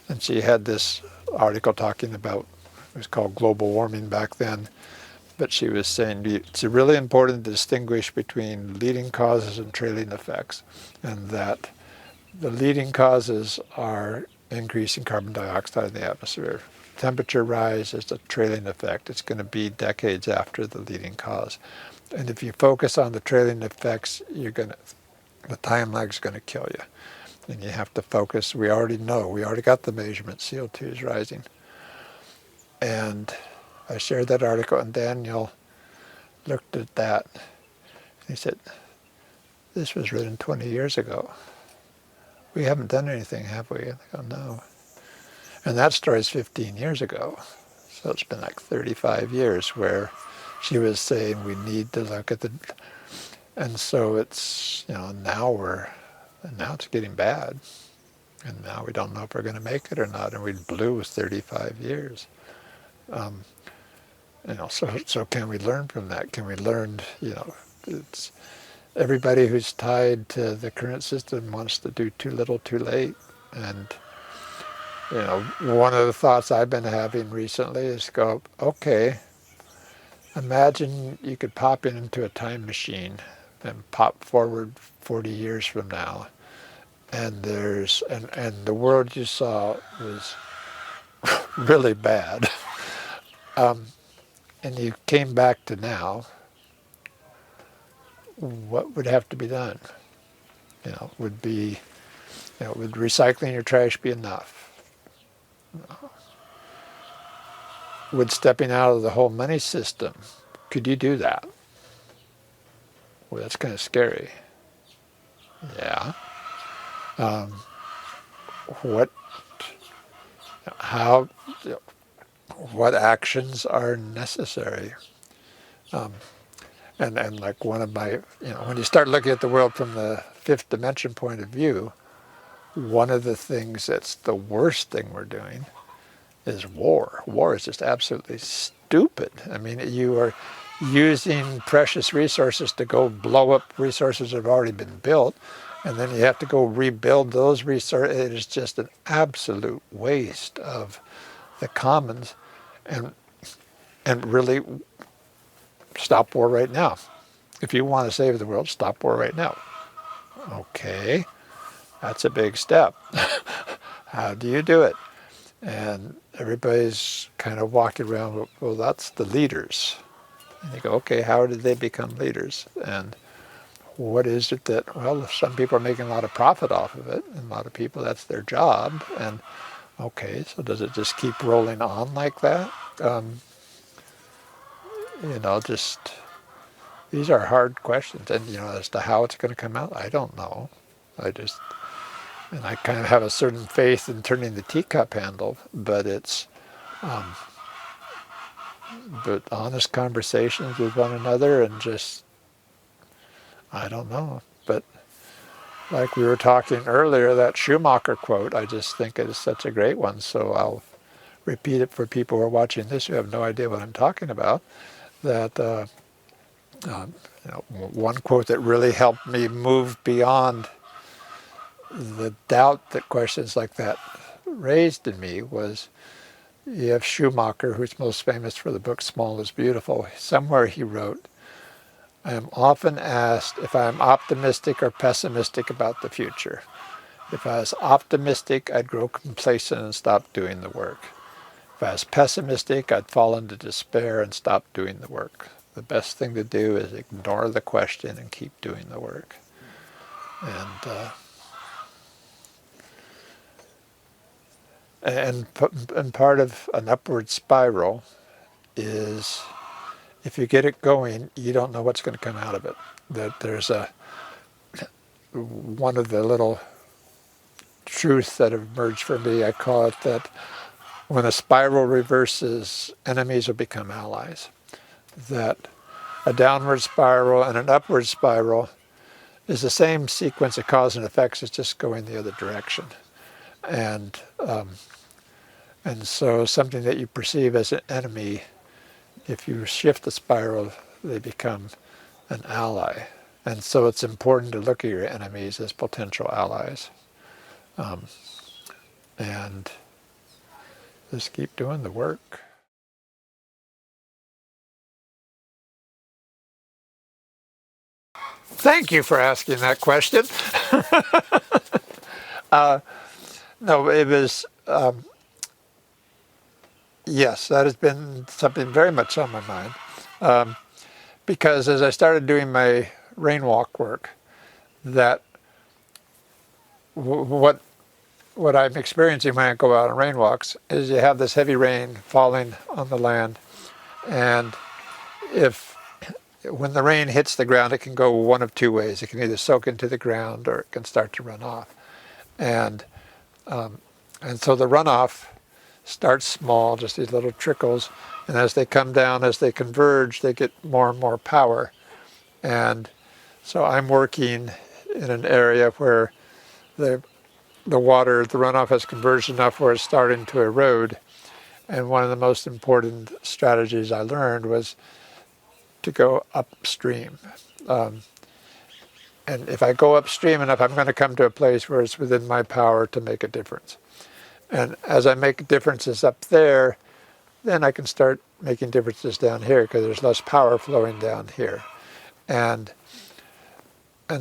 And she had this article talking about, it was called global warming back then, but she was saying it's really important to distinguish between leading causes and trailing effects, and that the leading causes are increasing carbon dioxide in the atmosphere. Temperature rise is a trailing effect. It's going to be decades after the leading cause. And if you focus on the trailing effects, the time lag is going to kill you. And you have to focus. We already know. We already got the measurement. CO2 is rising. And I shared that article, and Daniel looked at that. And he said, this was written 20 years ago. We haven't done anything, have we? And I go, no. And that story is 15 years ago. So it's been like 35 years where she was saying we need to look at and so it's, you know, now it's getting bad. And now we don't know if we're going to make it or not. And we blew 35 years. You know, so can we learn from that? Can we learn, you know, it's everybody who's tied to the current system wants to do too little too late. And, you know, one of the thoughts I've been having recently is go, okay, imagine you could pop into a time machine and pop forward 40 years from now. And and the world you saw was really bad. And you came back to now, what would have to be done? You know, would recycling your trash be enough? Would stepping out of the whole money system, could you do that? Well, that's kind of scary. Yeah. What actions are necessary? And like one of my, you know, when you start looking at the world from the 5th dimension point of view, one of the things that's the worst thing we're doing is war. War is just absolutely stupid. I mean, you are using precious resources to go blow up resources that have already been built, and then you have to go rebuild those resources. It is just an absolute waste of the commons, and really stop war right now. If you want to save the world, stop war right now. Okay, that's a big step. How do you do it? And everybody's kind of walking around, well, that's the leaders. And you go, okay, how did they become leaders? And what is it that, well, some people are making a lot of profit off of it, and a lot of people, that's their job. And okay, so does it just keep rolling on like that? You know, just these are hard questions. And, as to how it's going to come out, I don't know. And I kind of have a certain faith in turning the teacup handle, but but honest conversations with one another and just, I don't know. But like we were talking earlier, that Schumacher quote, I just think it is such a great one. So I'll repeat it for people who are watching this who have no idea what I'm talking about. That one quote that really helped me move beyond the doubt that questions like that raised in me was E.F. Schumacher, who's most famous for the book Small is Beautiful. Somewhere he wrote, I am often asked if I am optimistic or pessimistic about the future. If I was optimistic, I'd grow complacent and stop doing the work. If I was pessimistic, I'd fall into despair and stop doing the work. The best thing to do is ignore the question and keep doing the work. And part of an upward spiral is if you get it going, you don't know what's going to come out of it. That there's one of the little truths that have emerged for me, I call it that when a spiral reverses, enemies will become allies. That a downward spiral and an upward spiral is the same sequence of cause and effects, it's just going the other direction. And so something that you perceive as an enemy, if you shift the spiral, they become an ally. And so it's important to look at your enemies as potential allies. And just keep doing the work. Thank you for asking that question. No, it was, yes, that has been something very much on my mind. Because as I started doing my rainwalk work, that what I'm experiencing when I go out on rainwalks is you have this heavy rain falling on the land, and when the rain hits the ground, it can go one of two ways. It can either soak into the ground or it can start to run off. And so the runoff starts small, just these little trickles, and as they come down, as they converge, they get more and more power. And so I'm working in an area where the water, the runoff has converged enough where it's starting to erode. And one of the most important strategies I learned was to go upstream. And if I go upstream enough, I'm going to come to a place where it's within my power to make a difference. And as I make differences up there, then I can start making differences down here because there's less power flowing down here. And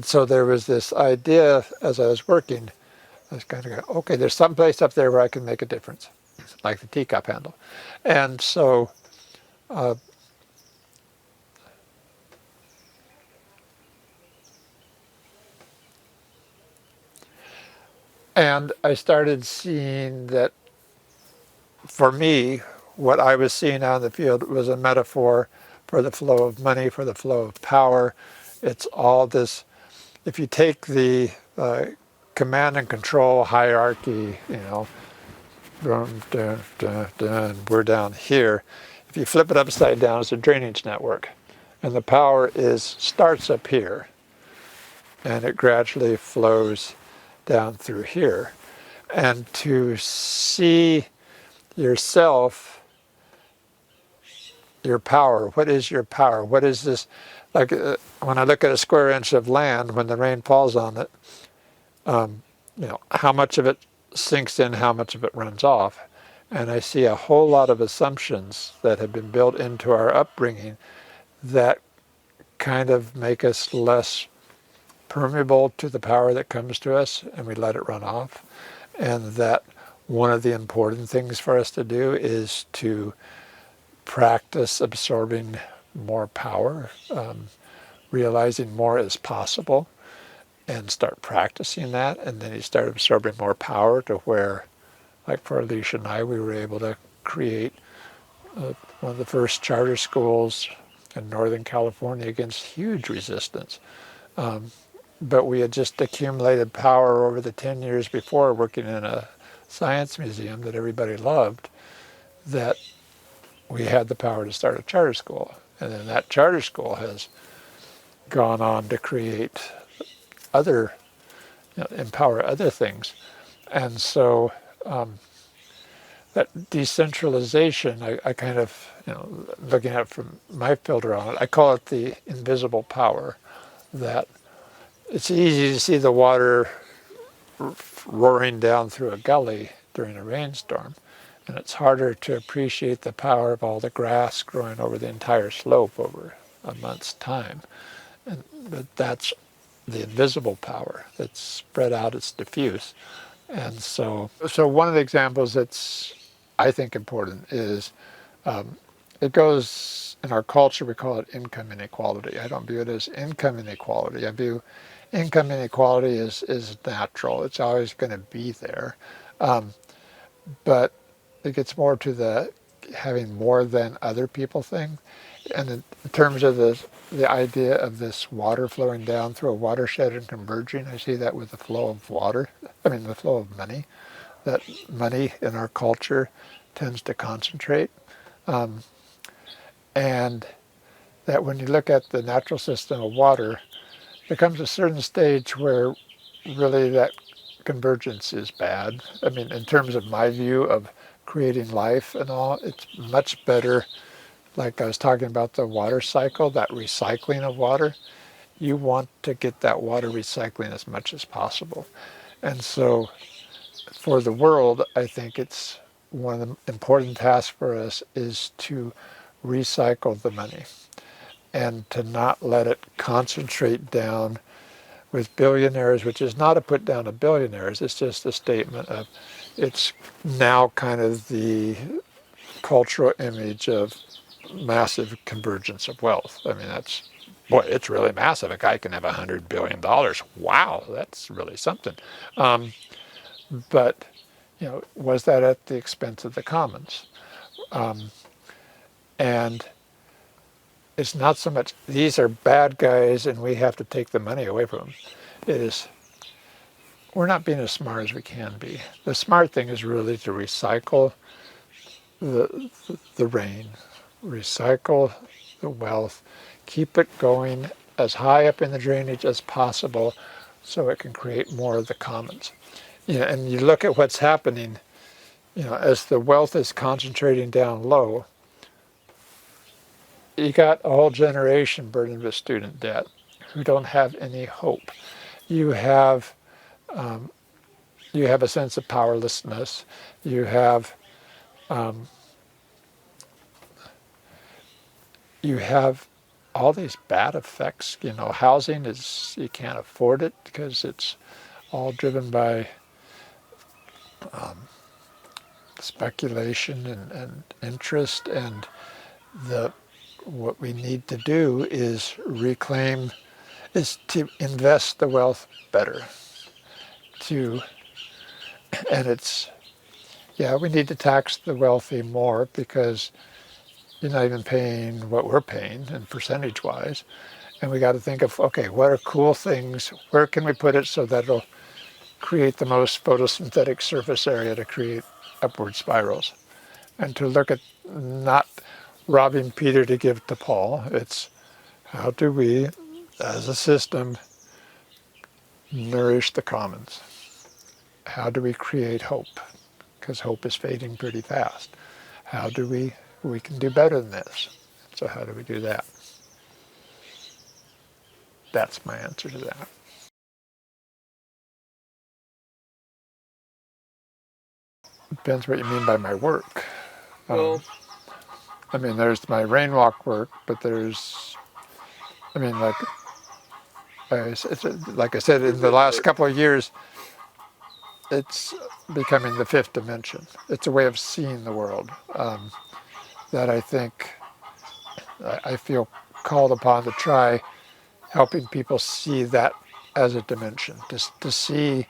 so there was this idea as I was working, I was kind of going, okay, there's some place up there where I can make a difference, like the teacup handle. And so and I started seeing that for me, what I was seeing out in the field was a metaphor for the flow of money, for the flow of power. It's all this, if you take the command and control hierarchy, dun, dun, dun, dun, we're down here. If you flip it upside down, it's a drainage network. And the power starts up here, and it gradually flows down through here. And to see yourself, your power, what is your power? What is this? Like when I look at a square inch of land, when the rain falls on it, how much of it sinks in, how much of it runs off. And I see a whole lot of assumptions that have been built into our upbringing that kind of make us less permeable to the power that comes to us, and we let it run off. And that one of the important things for us to do is to practice absorbing more power, realizing more is possible, and start practicing that. And then you start absorbing more power to where, like for Alicia and I, we were able to create one of the first charter schools in Northern California against huge resistance. But we had just accumulated power over the 10 years before working in a science museum that everybody loved, that we had the power to start a charter school. And then that charter school has gone on to create other, empower other things. And so that decentralization, I kind of, looking at it from my filter on it, I call it the invisible power, that it's easy to see the water roaring down through a gully during a rainstorm, and it's harder to appreciate the power of all the grass growing over the entire slope over a month's time. But that's the invisible power that's spread out, it's diffuse. And so one of the examples that's, I think, important is it goes, in our culture, we call it income inequality. I don't view it as income inequality. I view income inequality is natural. It's always going to be there. But it gets more to the having more than other people thing. And in terms of the idea of this water flowing down through a watershed and converging, I see that with the flow of water, the flow of money, that money in our culture tends to concentrate. And that when you look at the natural system of water, there comes a certain stage where really that convergence is bad. In terms of my view of creating life and all, it's much better, like I was talking about the water cycle, that recycling of water. You want to get that water recycling as much as possible. And so for the world, I think it's one of the important tasks for us is to recycle the money and to not let it concentrate down with billionaires, which is not a put down of billionaires, it's just a statement of, it's now kind of the cultural image of massive convergence of wealth. It's really massive. A guy can have $100 billion. Wow, that's really something. But, was that at the expense of the commons? And it's not so much, these are bad guys and we have to take the money away from them. It is, we're not being as smart as we can be. The smart thing is really to recycle the rain, recycle the wealth, keep it going as high up in the drainage as possible so it can create more of the commons. And you look at what's happening, as the wealth is concentrating down low, you got a whole generation burdened with student debt who don't have any hope. You have a sense of powerlessness. You have all these bad effects. Housing is, you can't afford it because it's all driven by speculation and interest, and what we need to do is to invest the wealth better. We need to tax the wealthy more because you're not even paying what we're paying and percentage-wise. And we got to think of, okay, what are cool things? Where can we put it so that it'll create the most photosynthetic surface area to create upward spirals? And to look at not robbing Peter to give to Paul. It's how do we, as a system, nourish the commons? How do we create hope? Because hope is fading pretty fast. How do we can do better than this. So how do we do that? That's my answer to that. Depends what you mean by my work. Well, there's my rainwalk work, but there's, like I said, in the last couple of years, it's becoming the fifth dimension. It's a way of seeing the world that I think I feel called upon to try helping people see that as a dimension. To see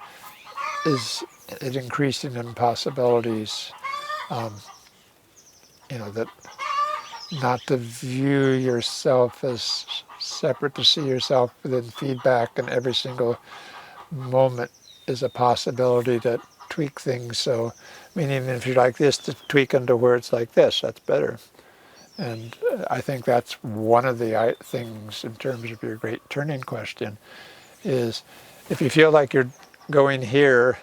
is it increasing in possibilities, that not to view yourself as separate, to see yourself within feedback, and every single moment is a possibility to tweak things. So, I mean, even if you're like this, to tweak them to where it's like this, that's better. And I think that's one of the things in terms of your great turning question is if you feel like you're going here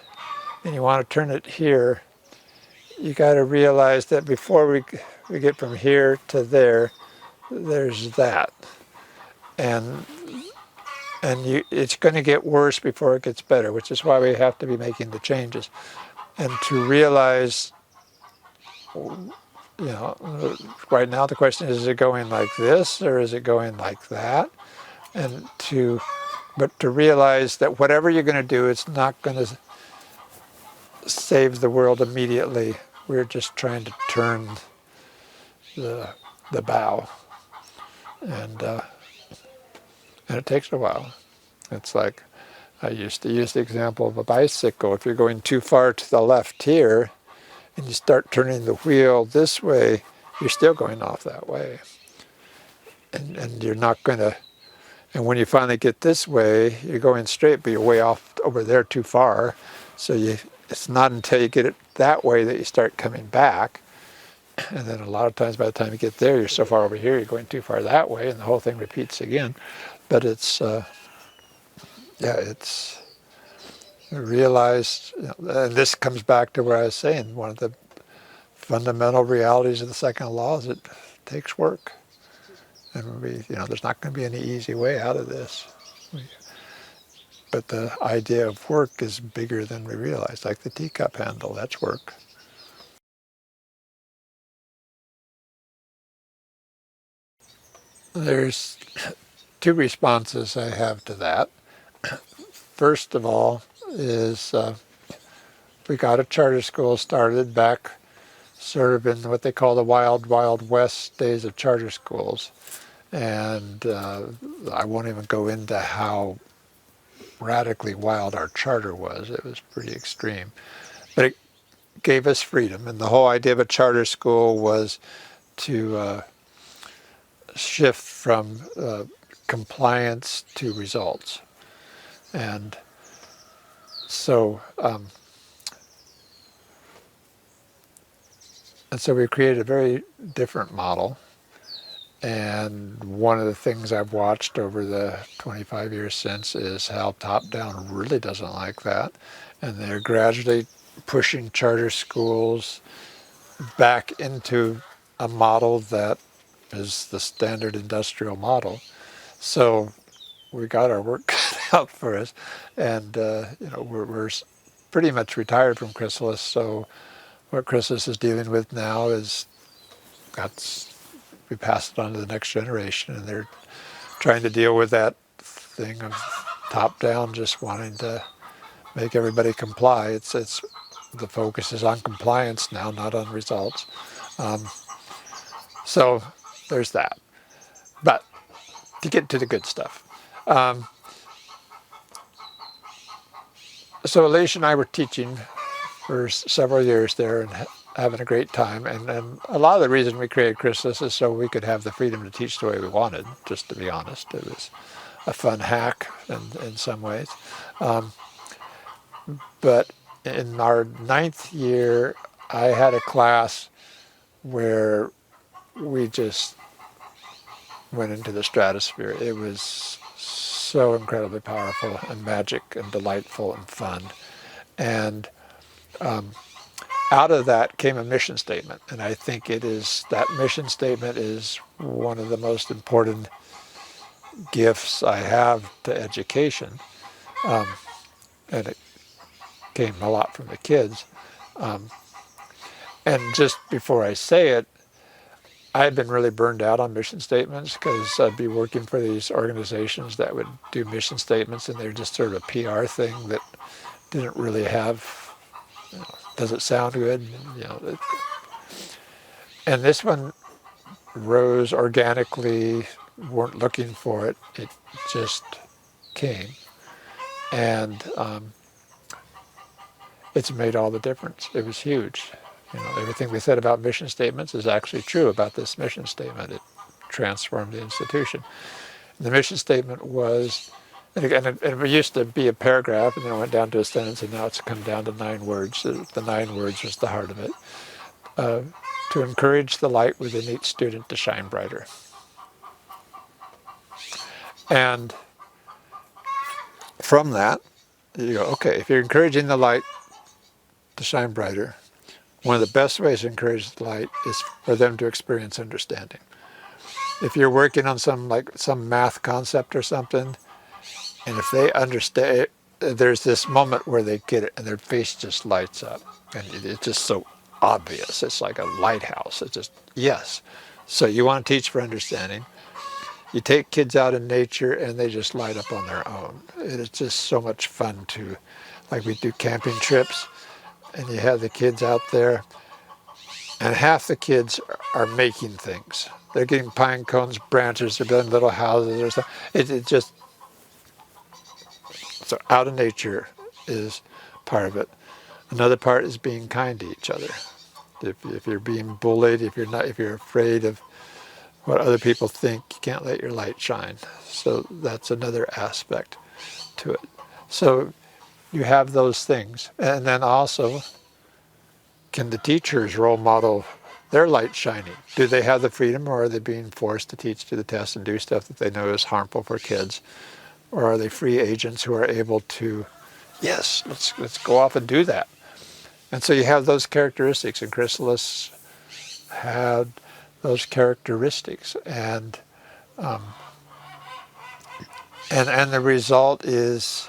and you want to turn it here, you got to realize that before we get from here to there, there's that. And it's going to get worse before it gets better, which is why we have to be making the changes. And to realize, right now the question is it going like this or is it going like that? But to realize that whatever you're going to do, it's not going to save the world immediately. We're just trying to turn the bow, and it takes a while. It's like I used to use the example of a bicycle. If you're going too far to the left here, and you start turning the wheel this way, you're still going off that way, and you're not going to. And when you finally get this way, you're going straight, but you're way off over there too far. So it's not until you get it that way that you start coming back. And then a lot of times by the time you get there, you're so far over here, you're going too far that way, and the whole thing repeats again. But it's realized, and this comes back to where I was saying, one of the fundamental realities of the second law is it takes work. And there's not going to be any easy way out of this. But the idea of work is bigger than we realize, like the teacup handle, that's work. There's two responses I have to that. First of all is we got a charter school started back sort of in what they call the wild, wild west days of charter schools. And I won't even go into how radically wild our charter was. It was pretty extreme. But it gave us freedom. And the whole idea of a charter school was to shift from compliance to results. And so we created a very different model. And one of the things I've watched over the 25 years since is how top-down really doesn't like that. And they're gradually pushing charter schools back into a model that is the standard industrial model. So we got our work cut out for us. And, we're pretty much retired from Chrysalis. So what Chrysalis is dealing with now is we pass it on to the next generation, and they're trying to deal with that thing of top-down, just wanting to make everybody comply. It's the focus is on compliance now, not on results. So there's that. But to get to the good stuff. So Alicia and I were teaching for several years there and having a great time. And a lot of the reason we created Chrysalis is so we could have the freedom to teach the way we wanted, just to be honest. It was a fun hack in some ways. But in our 9th year, I had a class where we just went into the stratosphere. It was so incredibly powerful and magic and delightful and fun. And out of that came a mission statement. And I think that mission statement is one of the most important gifts I have to education. And it came a lot from the kids. And just before I say it, I've been really burned out on mission statements because I'd be working for these organizations that would do mission statements, and they're just sort of a PR thing that didn't really have, does it sound good? And this one rose organically, weren't looking for it, it just came. And it's made all the difference. It was huge. Everything we said about mission statements is actually true about this mission statement. It transformed the institution. The mission statement was, and it used to be a paragraph, and then it went down to a sentence, and now it's come down to 9 words. The 9 words was the heart of it. To encourage the light within each student to shine brighter. And from that, you go, okay, if you're encouraging the light to shine brighter, one of the best ways to encourage the light is for them to experience understanding. If you're working on some math concept or something, and if they understand, there's this moment where they get it and their face just lights up. And it's just so obvious. It's like a lighthouse. It's just, yes. So you want to teach for understanding. You take kids out in nature and they just light up on their own. It's just so much fun to, like we do camping trips, and you have the kids out there, and half the kids are making things. They're getting pine cones, branches, they're building little houses or something. It just, so out in nature is part of it. Another part is being kind to each other. If you're being bullied, if you're afraid of what other people think, you can't let your light shine. So that's another aspect to it. So you have those things. And then also, can the teachers role model their light shining? Do they have the freedom, or are they being forced to teach to the test and do stuff that they know is harmful for kids? Or are they free agents who are able to, yes, let's go off and do that? And so you have those characteristics, and Chrysalis had those characteristics, and the result is,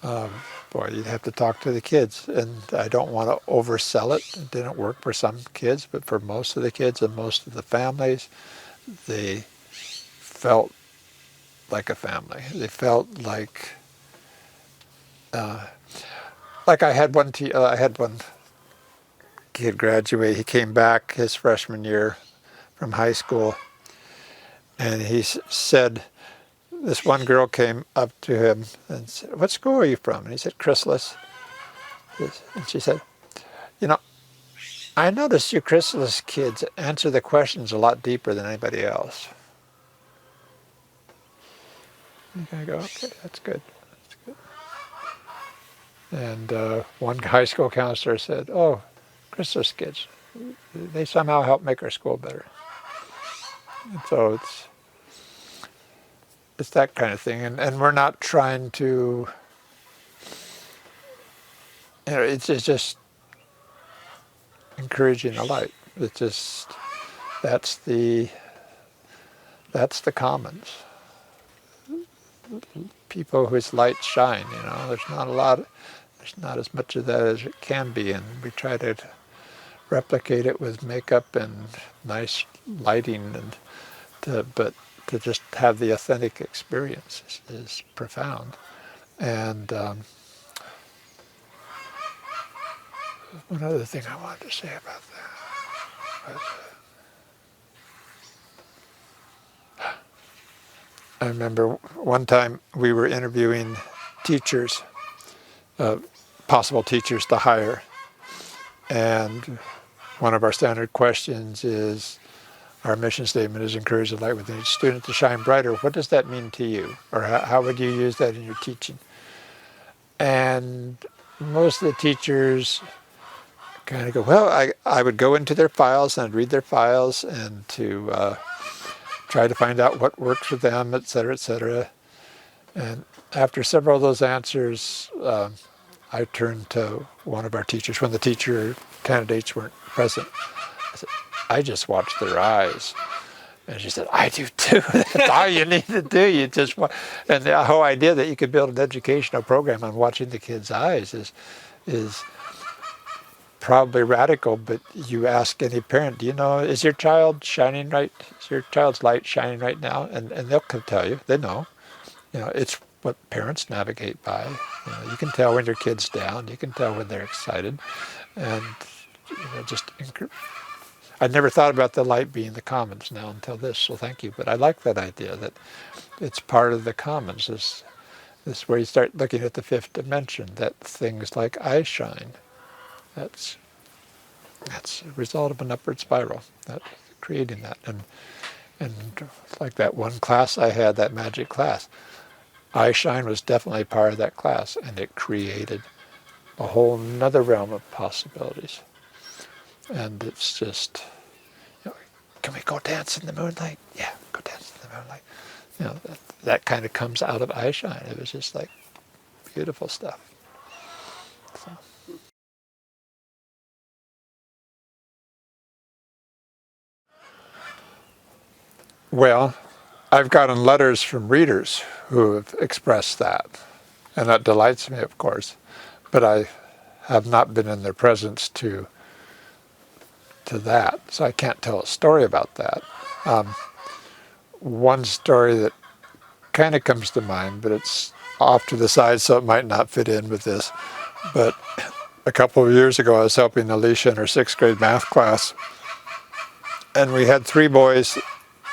boy, you'd have to talk to the kids, and I don't want to oversell it. It didn't work for some kids, but for most of the kids and most of the families, they felt like a family. They felt like I had one kid graduate. He came back his freshman year from high school, and he said, this one girl came up to him and said, "What school are you from?" And he said, "Chrysalis." And she said, "I noticed you Chrysalis kids answer the questions a lot deeper than anybody else." And I go, okay, that's good. That's good. And one high school counselor said, "Oh, Chrysalis kids, they somehow help make our school better." And so it's that kind of thing. And we're not trying to, it's just encouraging the light. It's just, that's the commons. People whose light shine, there's not as much of that as it can be, and we try to replicate it with makeup and nice lighting, but to just have the authentic experience is profound. And one other thing I wanted to say about that was, I remember one time we were interviewing teachers, possible teachers to hire, and one of our standard questions is, our mission statement is encourage the light within each student to shine brighter. What does that mean to you? Or how would you use that in your teaching? And most of the teachers kind of go, well, I would go into their files and I'd read their files and to try to find out what works for them, et cetera, et cetera. And after several of those answers, I turned to one of our teachers when the teacher candidates weren't present. I said, "I just watched their eyes." And she said, "I do too." That's all you need to do. You just watch. And the whole idea that you could build an educational program on watching the kids' eyes is probably radical, but you ask any parent, do you know, is your child shining right? Is your child's light shining right now? And they'll tell you, they know. It's what parents navigate by. You can tell when your kid's down. You can tell when they're excited. And I'd never thought about the light being the commons now until this, so thank you. But I like that idea that it's part of the commons. This is where you start looking at the fifth dimension, that things like I shine. That's that's a result of an upward spiral, that creating that. And like that one class I had, that magic class, iShine was definitely part of that class, and it created a whole nother realm of possibilities. And it's just, can we go dance in the moonlight? Yeah, go dance in the moonlight. That kind of comes out of iShine. It was just like beautiful stuff. So. Well, I've gotten letters from readers who have expressed that, and that delights me, of course. But I have not been in their presence to that, so I can't tell a story about that. One story that kind of comes to mind, but it's off to the side, so it might not fit in with this. But a couple of years ago, I was helping Alicia in her 6th grade math class, and we had 3 boys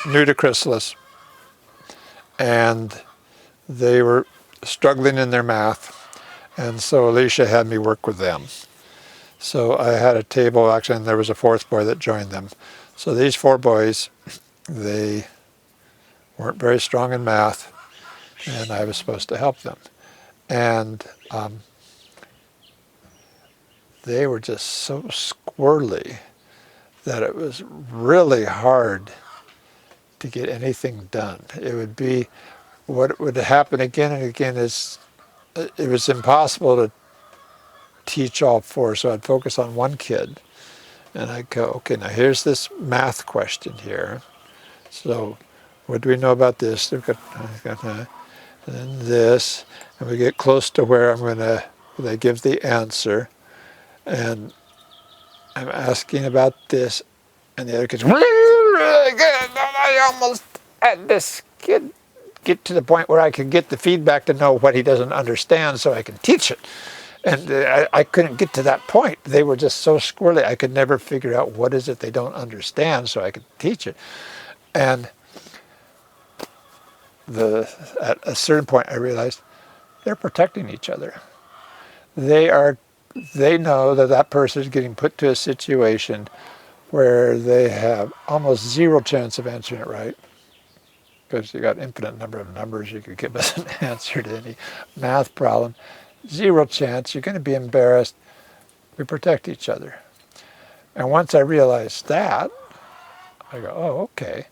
new to chrysalis, and they were struggling in their math, and so Alicia had me work with them. So I had a table, actually, and there was a 4th boy that joined them. So these 4 boys, they weren't very strong in math, and I was supposed to help them. And they were just so squirrely that it was really hard to get anything done. It would be, what would happen again and again is, it was impossible to teach all 4, so I'd focus on one kid, and I'd go, okay, now here's this math question here. So what do we know about this? And then this, and we get close to where they give the answer, and I'm asking about this, and the other kid's, I almost had this kid get to the point where I could get the feedback to know what he doesn't understand so I can teach it. And I couldn't get to that point. They were just so squirrely. I could never figure out what is it they don't understand so I could teach it. And at a certain point I realized they're protecting each other. They know that person is getting put to a situation where they have almost 0 chance of answering it right, because you got infinite number of numbers you could give us an answer to any math problem. 0 chance, you're going to be embarrassed. We protect each other. And once I realized that, I go, oh, okay.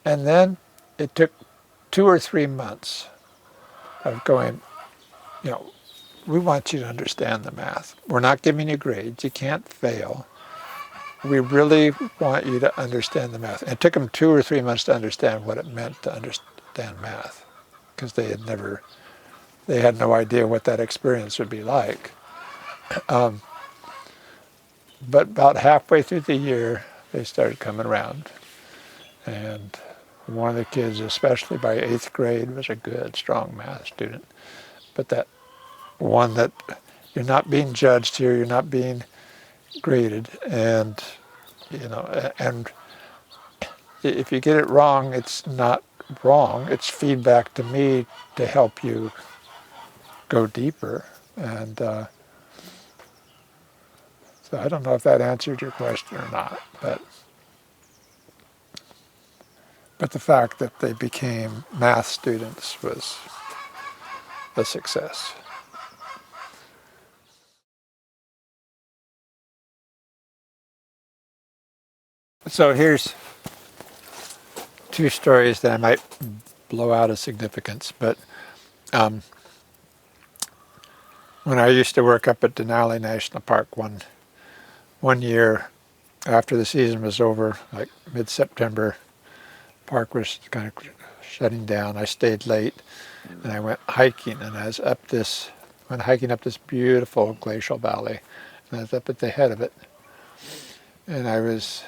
And then it took 2 or 3 months of going, we want you to understand the math. We're not giving you grades. You can't fail. We really want you to understand the math. And it took them 2 or 3 months to understand what it meant to understand math, because they had no idea what that experience would be like. But about halfway through the year, they started coming around. And one of the kids, especially by 8th grade, was a good, strong math student. But that one that you're not being judged here, you're not being graded, and and if you get it wrong, it's not wrong. It's feedback to me to help you go deeper. And so I don't know if that answered your question or not, but the fact that they became math students was a success. So here's 2 stories that I might blow out of significance, but when I used to work up at Denali National Park one year after the season was over, like mid-September, park was kind of shutting down. I stayed late, and I went hiking, and I was went hiking up this beautiful glacial valley, and I was up at the head of it, and I was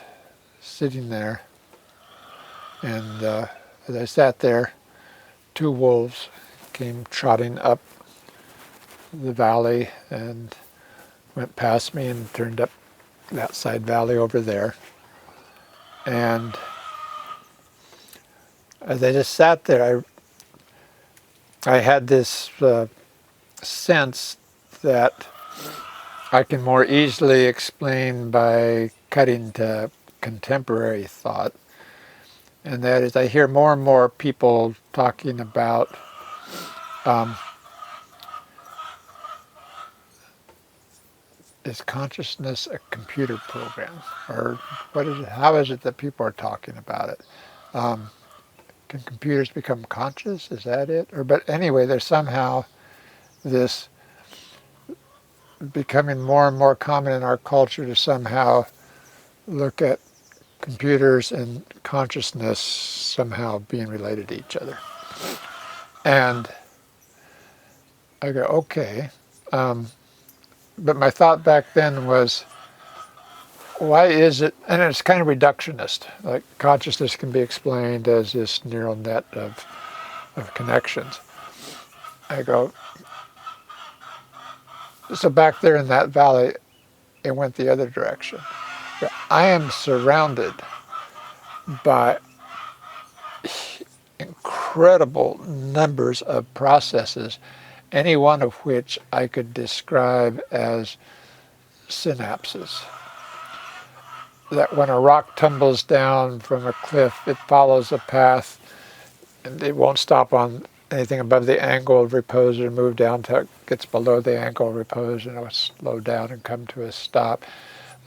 sitting there, and as I sat there, 2 wolves came trotting up the valley and went past me and turned up that side valley over there. And as I just sat there, I had this sense that I can more easily explain by cutting to contemporary thought, and that is I hear more and more people talking about is consciousness a computer program, or what is it? How is it that people are talking about it? Can computers become conscious? Is that it? Or but anyway, there's somehow this becoming more and more common in our culture to somehow look at computers and consciousness somehow being related to each other. And I go, okay. But my thought back then was, why is it, and it's kind of reductionist, like consciousness can be explained as this neural net of connections. I go, so back there in that valley, it went the other direction. I am surrounded by incredible numbers of processes, any one of which I could describe as synapses. That when a rock tumbles down from a cliff, it follows a path, and it won't stop on anything above the angle of repose or move down till it gets below the angle of repose, and it'll slow down and come to a stop.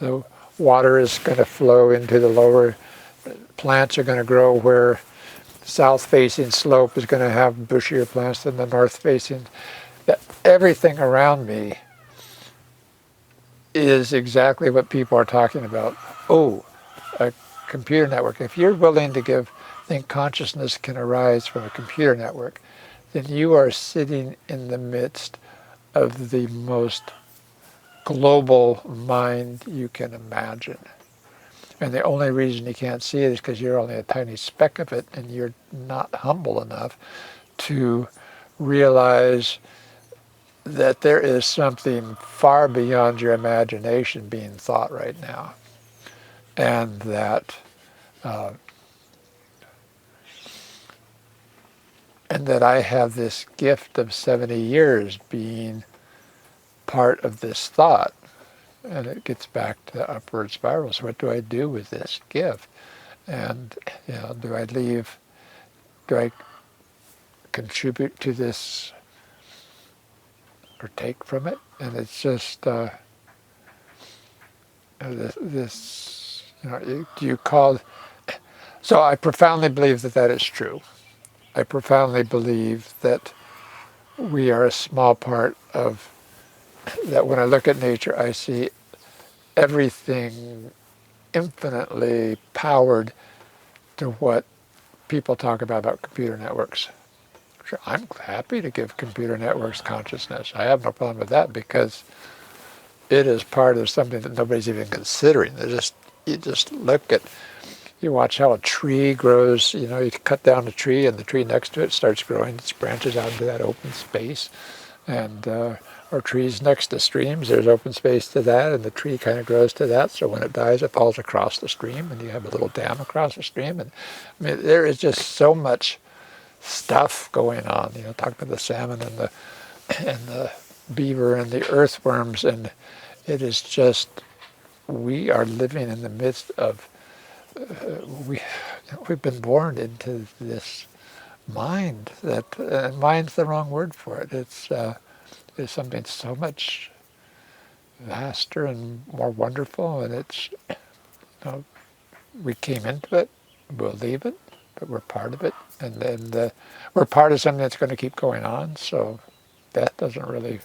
The water is going to flow into the lower, plants are going to grow where south-facing slope is going to have bushier plants than the north-facing. Everything around me is exactly what people are talking about. Oh, a computer network. If you're willing to think consciousness can arise from a computer network, then you are sitting in the midst of the most global mind you can imagine. And the only reason you can't see it is because you're only a tiny speck of it, and you're not humble enough to realize that there is something far beyond your imagination being thought right now. And that I have this gift of 70 years being part of this thought. And it gets back to upward spirals. What do I do with this gift? And do I contribute to this or take from it? And it's just this, do you call? So I profoundly believe that is true. I profoundly believe that we are a small part of that. When I look at nature, I see everything infinitely powered to what people talk about computer networks. Sure, I'm happy to give computer networks consciousness. I have no problem with that because it is part of something that nobody's even considering. You just look at, you watch how a tree grows, you cut down a tree and the tree next to it starts growing, its branches out into that open space. And or trees next to streams, there's open space to that, and the tree kind of grows to that, so when it dies, it falls across the stream, and you have a little dam across the stream. And I mean, there is just so much stuff going on. Talk about the salmon and the beaver and the earthworms, and it is just, we are living in the midst of we've been born into this mind and mind's the wrong word for it. It's something so much vaster and more wonderful, and it's we came into it, we'll leave it, but we're part of it, and then we're part of something that's going to keep going on. So that doesn't really,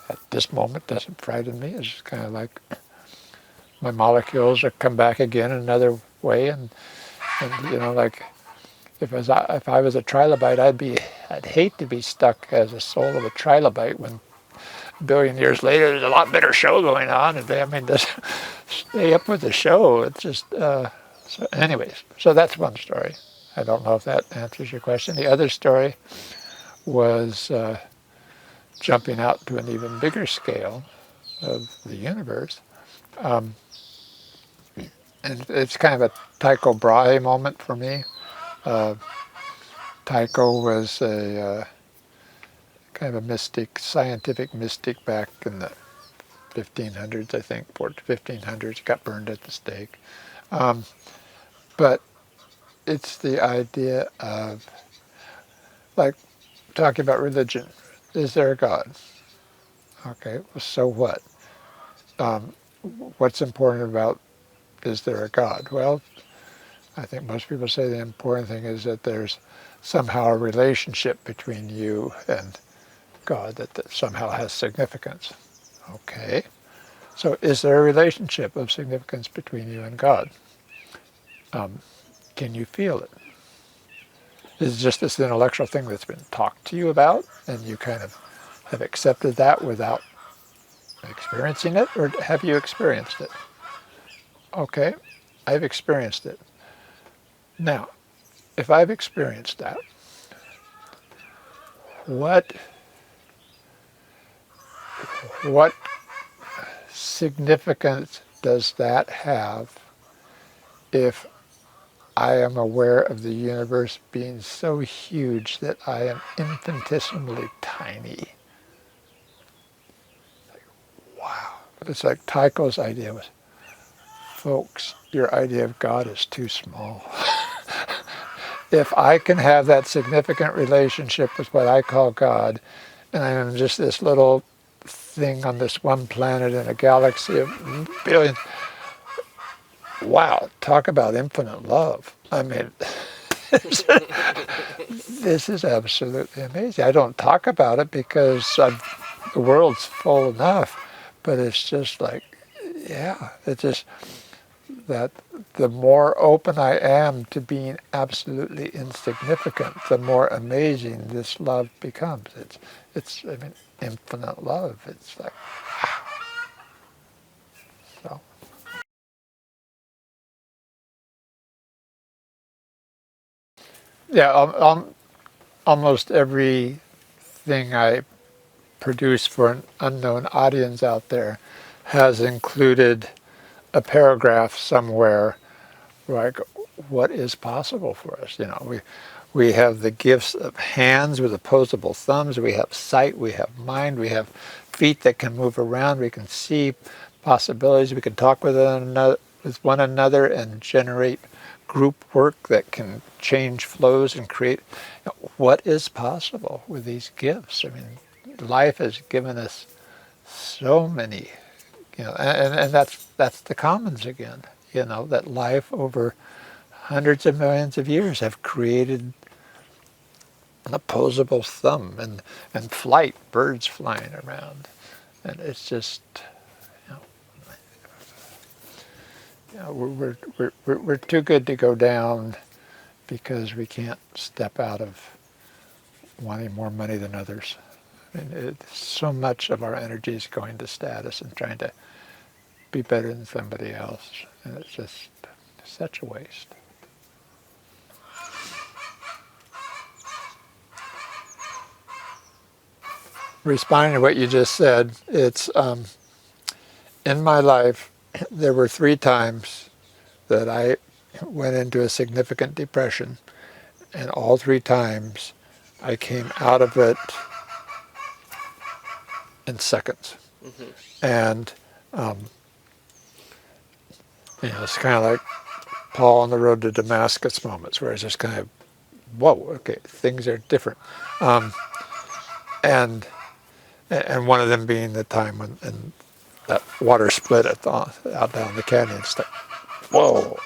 at this moment, doesn't frighten me. It's kind of like my molecules are come back again another way, and like if I was a trilobite, I'd hate to be stuck as a soul of a trilobite when a billion years later there's a lot better show going on, and just stay up with the show. It's just so anyways. So that's one story. I don't know if that answers your question. The other story was jumping out to an even bigger scale of the universe. And it's kind of a Tycho Brahe moment for me. Tycho was a kind of a mystic, scientific mystic back in the 1500s, I think, 1500s, got burned at the stake. But it's the idea of, like, talking about religion. Is there a God? Okay, well, so what? What's important about, is there a God? Well, I think most people say the important thing is that there's somehow a relationship between you and God that somehow has significance. Okay, so is there a relationship of significance between you and God? Can you feel it? Is it just this intellectual thing that's been talked to you about and you kind of have accepted that without experiencing it, or have you experienced it? Okay, I've experienced it. Now, if I've experienced that, what significance does that have if I am aware of the universe being so huge that I am infinitesimally tiny? Wow. It's like Tycho's idea was, folks, your idea of God is too small. If I can have that significant relationship with what I call God, and I'm just this little thing on this one planet in a galaxy of billions, wow, talk about infinite love. I mean, this is absolutely amazing. I don't talk about it because the world's full enough, but it's just like, yeah, it's just that the more open I am to being absolutely insignificant, the more amazing this love becomes. It's I mean, infinite love. It's like, wow. So. Yeah, almost everything I produce for an unknown audience out there has included a paragraph somewhere like, what is possible for us? You know, we have the gifts of hands with opposable thumbs, we have sight, we have mind, we have feet that can move around, we can see possibilities, we can talk with one another and generate group work that can change flows and create. What is possible with these gifts? I mean, life has given us so many, you know, and that's the commons again, you know, that life over hundreds of millions of years have created an opposable thumb and flight, birds flying around. And it's just, you know, we're too good to go down because we can't step out of wanting more money than others. I mean, so much of our energy is going to status and trying to be better than somebody else. And it's just such a waste. Responding to what you just said, it's in my life, there were 3 times that I went into a significant depression, and all 3 times I came out of it in seconds. Mm-hmm. And you know, it's kind of like Paul on the road to Damascus moments, where it's just kind of, whoa, okay, things are different. And one of them being the time when that water split out down the canyon. It's like, whoa,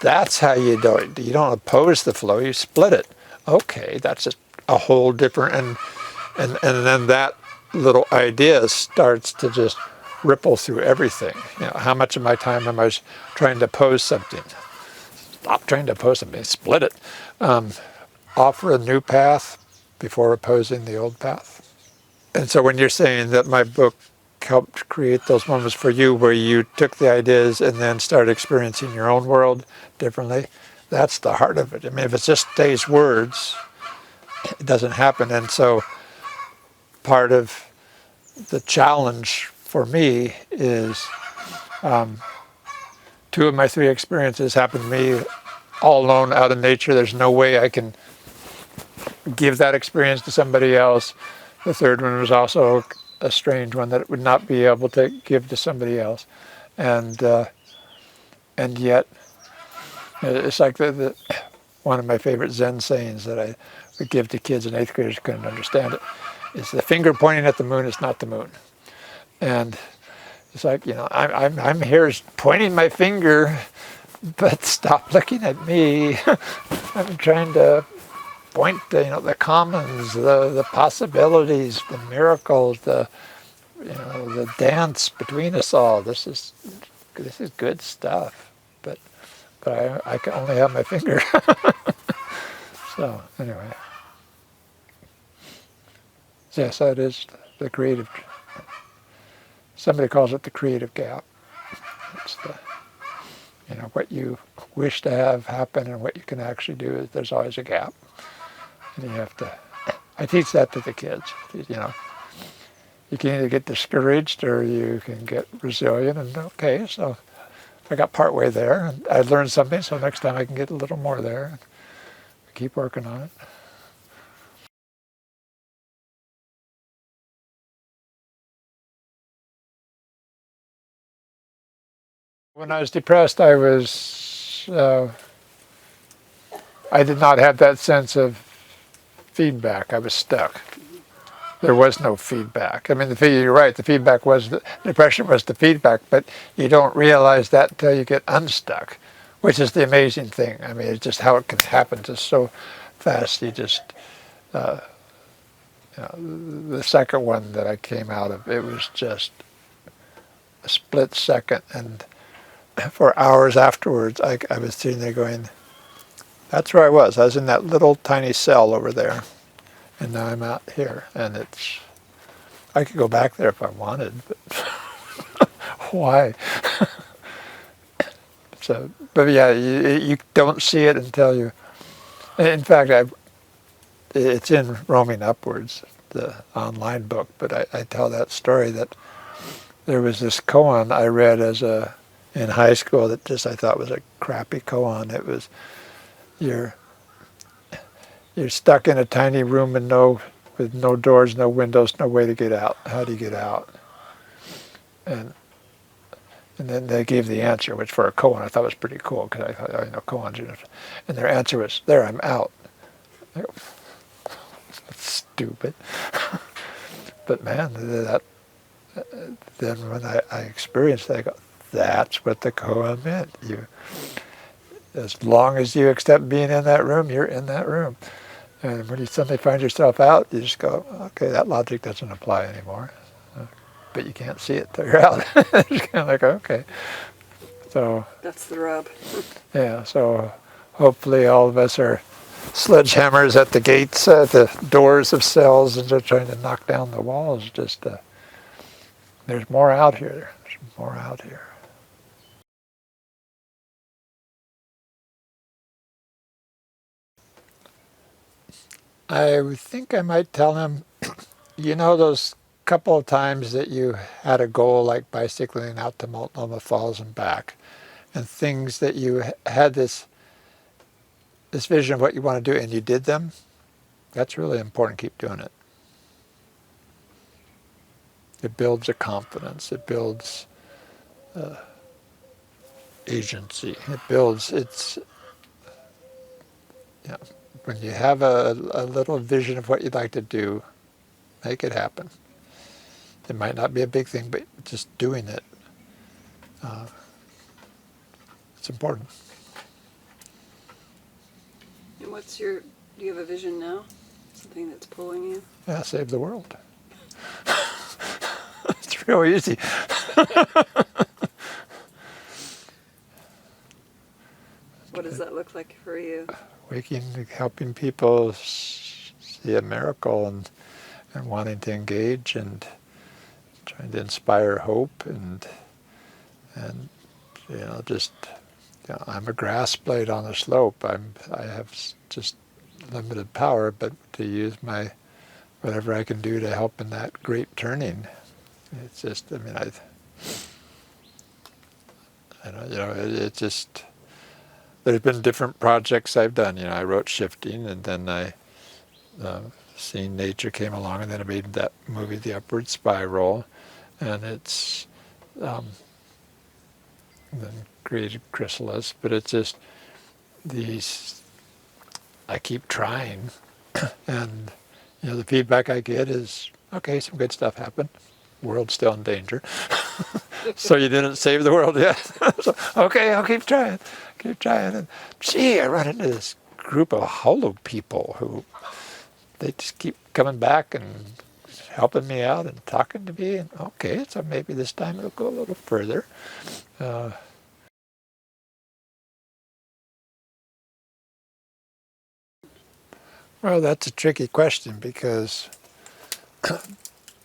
that's how you do it. You don't oppose the flow, you split it. Okay, that's just a whole different, and then that little idea starts to just ripple through everything. You know, how much of my time am I trying to oppose something? Stop trying to oppose something, split it. Offer a new path before opposing the old path. And so when you're saying that my book helped create those moments for you where you took the ideas and then started experiencing your own world differently, that's the heart of it. I mean, if it just stays words, it doesn't happen. And so part of the challenge for me is 2 of my 3 experiences happened to me all alone out in nature. There's no way I can give that experience to somebody else. The 3rd one was also a strange one that it would not be able to give to somebody else. And yet, it's like one of my favorite Zen sayings that I would give to kids and 8th graders who couldn't understand it is the finger pointing at the moon is not the moon. And it's like, I'm here pointing my finger, but stop looking at me. I'm trying to point to, the commons, the possibilities, the miracles, the dance between us all. This is good stuff. But I can only have my finger. So anyway, yes, that is the creative. Somebody calls it the creative gap. It's what you wish to have happen and what you can actually do. There's always a gap, and you have to. I teach that to the kids. You can either get discouraged or you can get resilient. And okay, so I got partway there, and I learned something. So next time I can get a little more there. And keep working on it. When I was depressed, I did not have that sense of feedback. I was stuck. There was no feedback. I mean, you're right, the feedback was, the depression was the feedback, but you don't realize that until you get unstuck, which is the amazing thing. I mean, it's just how it can happen just so fast. You just, the second one that I came out of, it was just a split second, and for hours afterwards, I was sitting there going, that's where I was. I was in that little tiny cell over there, and now I'm out here. And I could go back there if I wanted, but why? But yeah, you don't see it until you. In fact, it's in Roaming Upwards, the online book. But I tell that story that there was this koan I read in high school that I thought was a crappy koan. It was you're stuck in a tiny room with no doors, no windows, no way to get out. How do you get out? And then they gave the answer, which for a koan I thought was pretty cool because I thought, koans, and their answer was, there, I'm out. I go, that's stupid. But man, then when I experienced that, I go, that's what the koan meant. As long as you accept being in that room, you're in that room. And when you suddenly find yourself out, you just go, okay, that logic doesn't apply anymore. But you can't see it till you're out. It's kind of like, okay. So that's the rub. Yeah, so hopefully all of us are sledgehammers at the gates, at the doors of cells, and just trying to knock down the walls. There's more out here. There's more out here. I think I might tell him, those couple of times that you had a goal like bicycling out to Multnomah Falls and back, and things that you had this vision of what you want to do and you did them, that's really important. Keep doing it. It builds a confidence. It builds agency. It builds, when you have a little vision of what you'd like to do, make it happen. It might not be a big thing, but just doing it, it's important. And do you have a vision now? Something that's pulling you? Yeah, save the world. It's real easy. What does that look like for you? Helping people see a miracle and wanting to engage and trying to inspire hope and I'm a grass blade on a slope. I have just limited power, but to use whatever I can do to help in that great turning. It's just, it's just, there's been different projects I've done. I wrote Shifting, and then I Seeing Nature came along, and then I made that movie, The Upward Spiral, and it's then created Chrysalis. But it's just these. I keep trying, and the feedback I get is, okay, some good stuff happened. World's still in danger. So you didn't save the world yet. So, okay, I'll keep trying. And gee, I run into this group of hollow people who they just keep coming back and helping me out and talking to me. And okay, so maybe this time it'll go a little further. Well, that's a tricky question because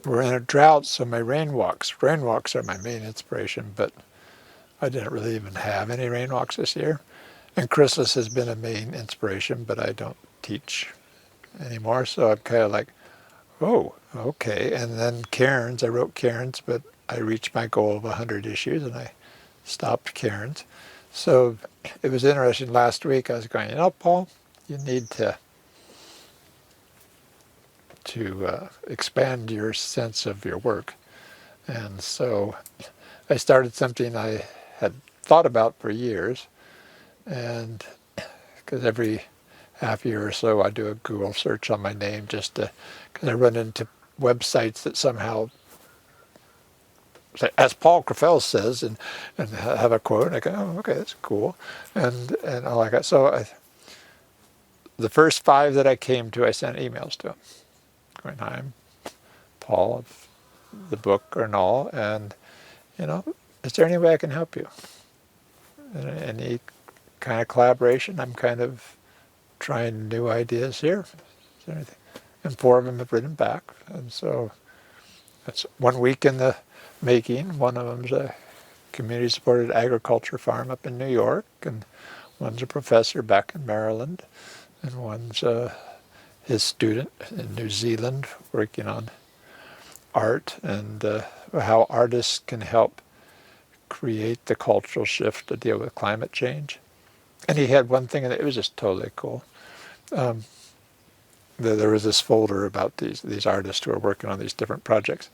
we're in a drought, so my rain walks are my main inspiration, but I didn't really even have any rain walks this year. And Chrysalis has been a main inspiration, but I don't teach anymore, so I'm kind of like, oh, okay. And then Cairns, I wrote Cairns, but I reached my goal of 100 issues and I stopped Cairns. So it was interesting. Last week I was going, Paul, you need to expand your sense of your work. And so I started something I had thought about for years, and because every half year or so I do a Google search on my name just to, because I run into websites that somehow say, as Paul Krafel says, and have a quote, and I go, oh, okay, that's cool, and all I got. So the first 5 that I came to, I sent emails to them, going, hi, I'm Paul of the book and all, and is there any way I can help you? Any kind of collaboration? I'm kind of trying new ideas here. Is there anything? And 4 of them have written back, and so that's 1 week in the making. One of them's a community-supported agriculture farm up in New York, and one's a professor back in Maryland, and one's his student in New Zealand working on art and how artists can help create the cultural shift to deal with climate change. And he had one thing, and it was just totally cool. There was this folder about these artists who are working on these different projects.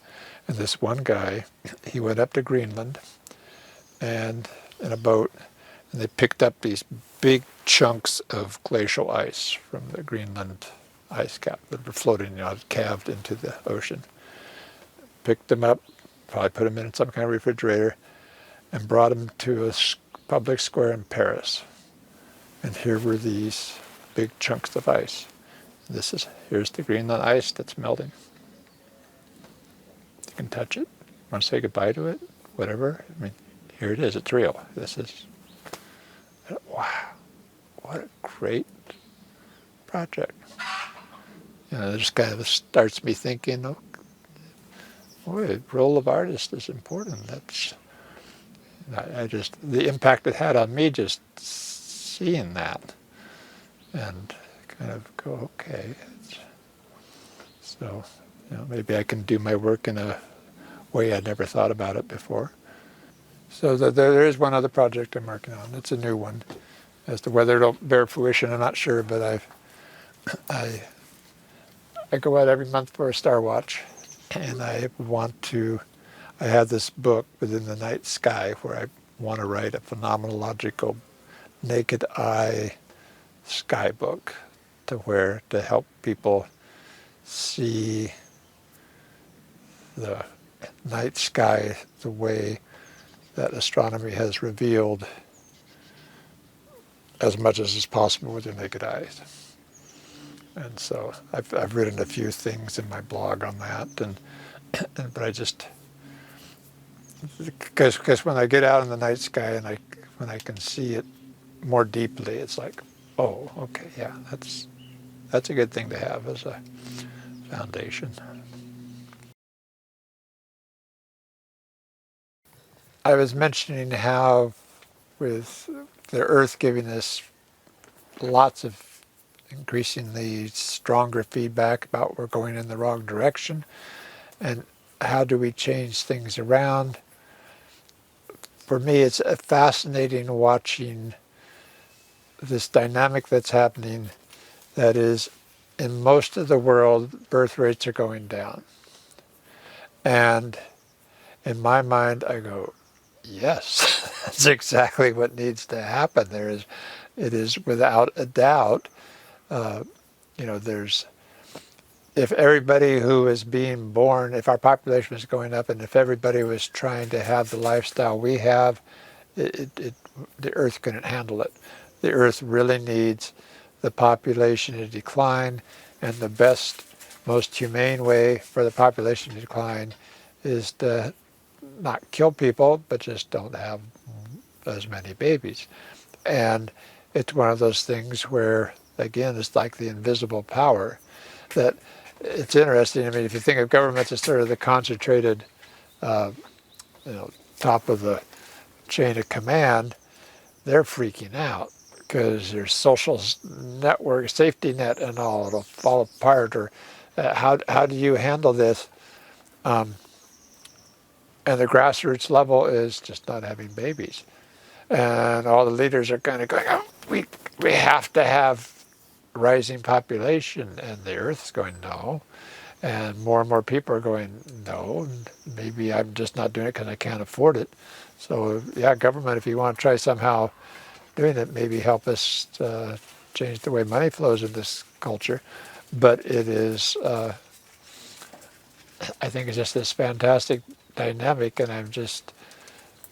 And this one guy, he went up to Greenland and in a boat, and they picked up these big chunks of glacial ice from the Greenland ice cap that were floating, calved into the ocean. Picked them up, probably put them in some kind of refrigerator, and brought them to a public square in Paris. And here were these big chunks of ice. Here's the Greenland ice that's melting. You can touch it. Want to say goodbye to it? Whatever. I mean, here it is. It's real. Wow, what a great project. It just kind of starts me thinking, boy, the role of artist is important. The impact it had on me just seeing that, and kind of go, okay. So, maybe I can do my work in a way I'd never thought about it before. So there is one other project I'm working on. It's a new one. As to whether it'll bear fruition, I'm not sure, but I go out every month for a Star Watch, and I have this book within the night sky where I want to write a phenomenological naked eye sky book to help people see the night sky the way that astronomy has revealed as much as is possible with your naked eyes. And so I've written a few things in my blog on that, but I just, because when I get out in the night sky and when I can see it more deeply, it's like, oh, okay, yeah, that's a good thing to have as a foundation. I was mentioning how with the Earth giving us lots of increasingly stronger feedback about we're going in the wrong direction, and how do we change things around. For me, it's fascinating watching this dynamic that's happening that is in most of the world, birth rates are going down. And in my mind, I go, yes, that's exactly what needs to happen. It is without a doubt, there's, if everybody who is being born, if our population is going up and if everybody was trying to have the lifestyle we have, the earth couldn't handle it. The earth really needs the population to decline, and the best, most humane way for the population to decline is to not kill people, but just don't have as many babies. And it's one of those things where, again, it's like the invisible power that it's interesting. I mean, if you think of governments as sort of the concentrated, top of the chain of command, they're freaking out because their social network, safety net and all, it'll fall apart. Or how do you handle this? And the grassroots level is just not having babies. And all the leaders are kind of going, oh, we have to have rising population. And the Earth's going, no. And more people are going, no. And maybe I'm just not doing it because I can't afford it. So, yeah, government, if you want to try somehow doing it, maybe help us change the way money flows in this culture. But it is, I think it's just this fantastic dynamic, and I'm just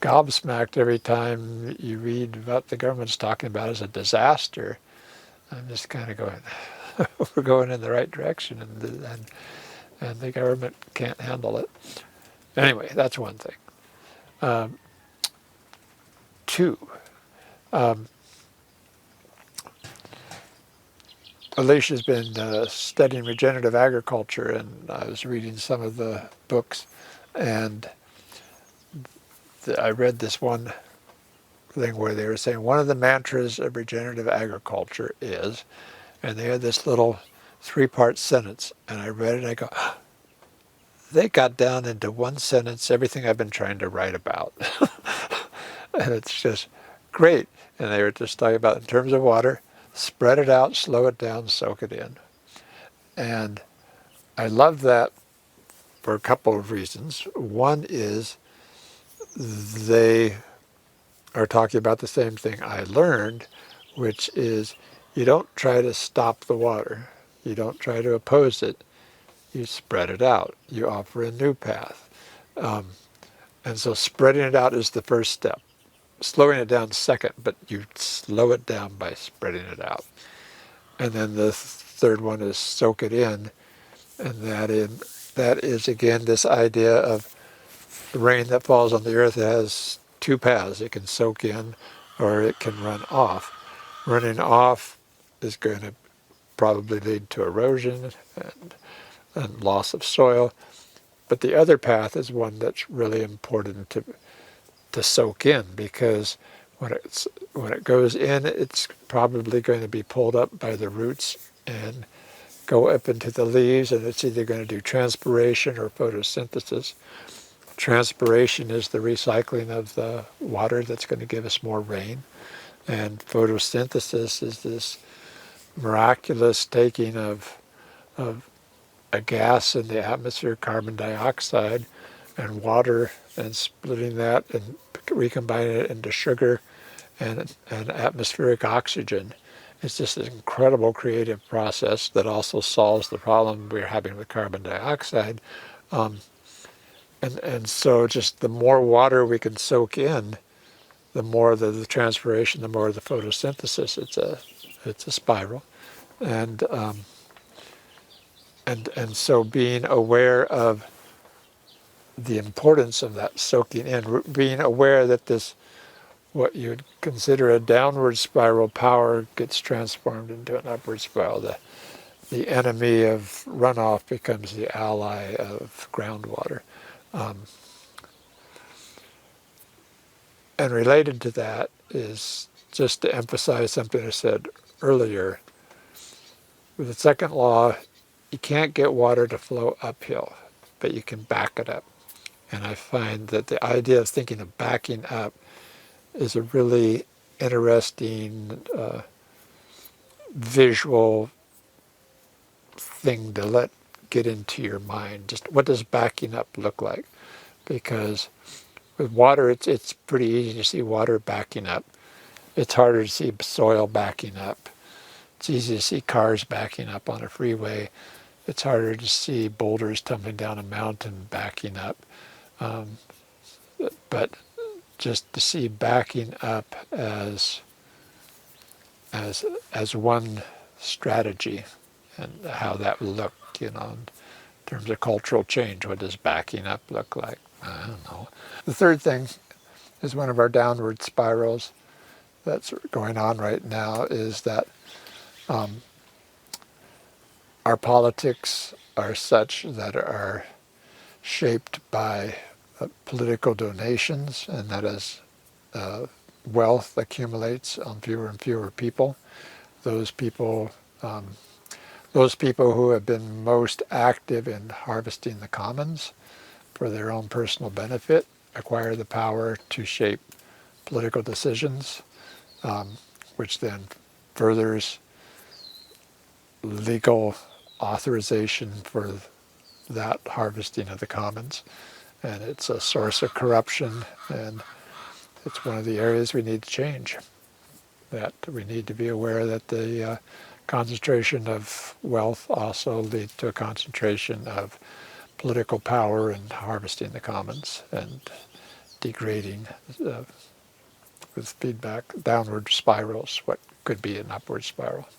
gobsmacked every time you read what the government's talking about as a disaster. I'm just kind of going, we're going in the right direction, and the government can't handle it. Anyway, that's one thing. Two, Alicia's been studying regenerative agriculture, and I was reading some of the books, and I read this one thing where they were saying one of the mantras of regenerative agriculture is, and they had this little 3-part sentence, and I read it and I go, they got down into one sentence everything I've been trying to write about. And it's just great. And they were just talking about, in terms of water, spread it out, slow it down, soak it in. And I love that for a couple of reasons. One is they are talking about the same thing I learned, which is you don't try to stop the water. You don't try to oppose it. You spread it out. You offer a new path. And so spreading it out is the first step. Slowing it down second, but you slow it down by spreading it out. And then the third one is soak it in. And that is, again, this idea of the rain that falls on the earth has two paths. It can soak in or it can run off. Running off is going to probably lead to erosion and loss of soil. But the other path is one that's really important to soak in, because when it goes in, it's probably going to be pulled up by the roots and go up into the leaves, and it's either going to do transpiration or photosynthesis. Transpiration is the recycling of the water that's going to give us more rain, and photosynthesis is this miraculous taking of a gas in the atmosphere, carbon dioxide, and water, and splitting that and recombining it into sugar and atmospheric oxygen. It's just an incredible creative process that also solves the problem we're having with carbon dioxide. And so just the more water we can soak in, the more the transpiration, the more the photosynthesis. It's a spiral. And so being aware of the importance of that soaking in, being aware that this, what you'd consider a downward spiral power, gets transformed into an upward spiral. The enemy of runoff becomes the ally of groundwater. And related to that is, just to emphasize something I said earlier, with the second law, you can't get water to flow uphill, but you can back it up. And I find that the idea of thinking of backing up is a really interesting visual thing to let get into your mind. Just what does backing up look like? Because with water, it's pretty easy to see water backing up. It's harder to see soil backing up. It's easy to see cars backing up on a freeway. It's harder to see boulders tumbling down a mountain backing up. But just to see backing up as one strategy, and how that would look, in terms of cultural change. What does backing up look like? I don't know. The third thing is one of our downward spirals that's going on right now, is that our politics are such that are shaped by political donations, and that as wealth accumulates on fewer and fewer people, those people who have been most active in harvesting the commons for their own personal benefit acquire the power to shape political decisions, which then furthers legal authorization for that harvesting of the commons. And it's a source of corruption, and it's one of the areas we need to change. That we need to be aware that the concentration of wealth also leads to a concentration of political power and harvesting the commons, and degrading with feedback, downward spirals, what could be an upward spiral.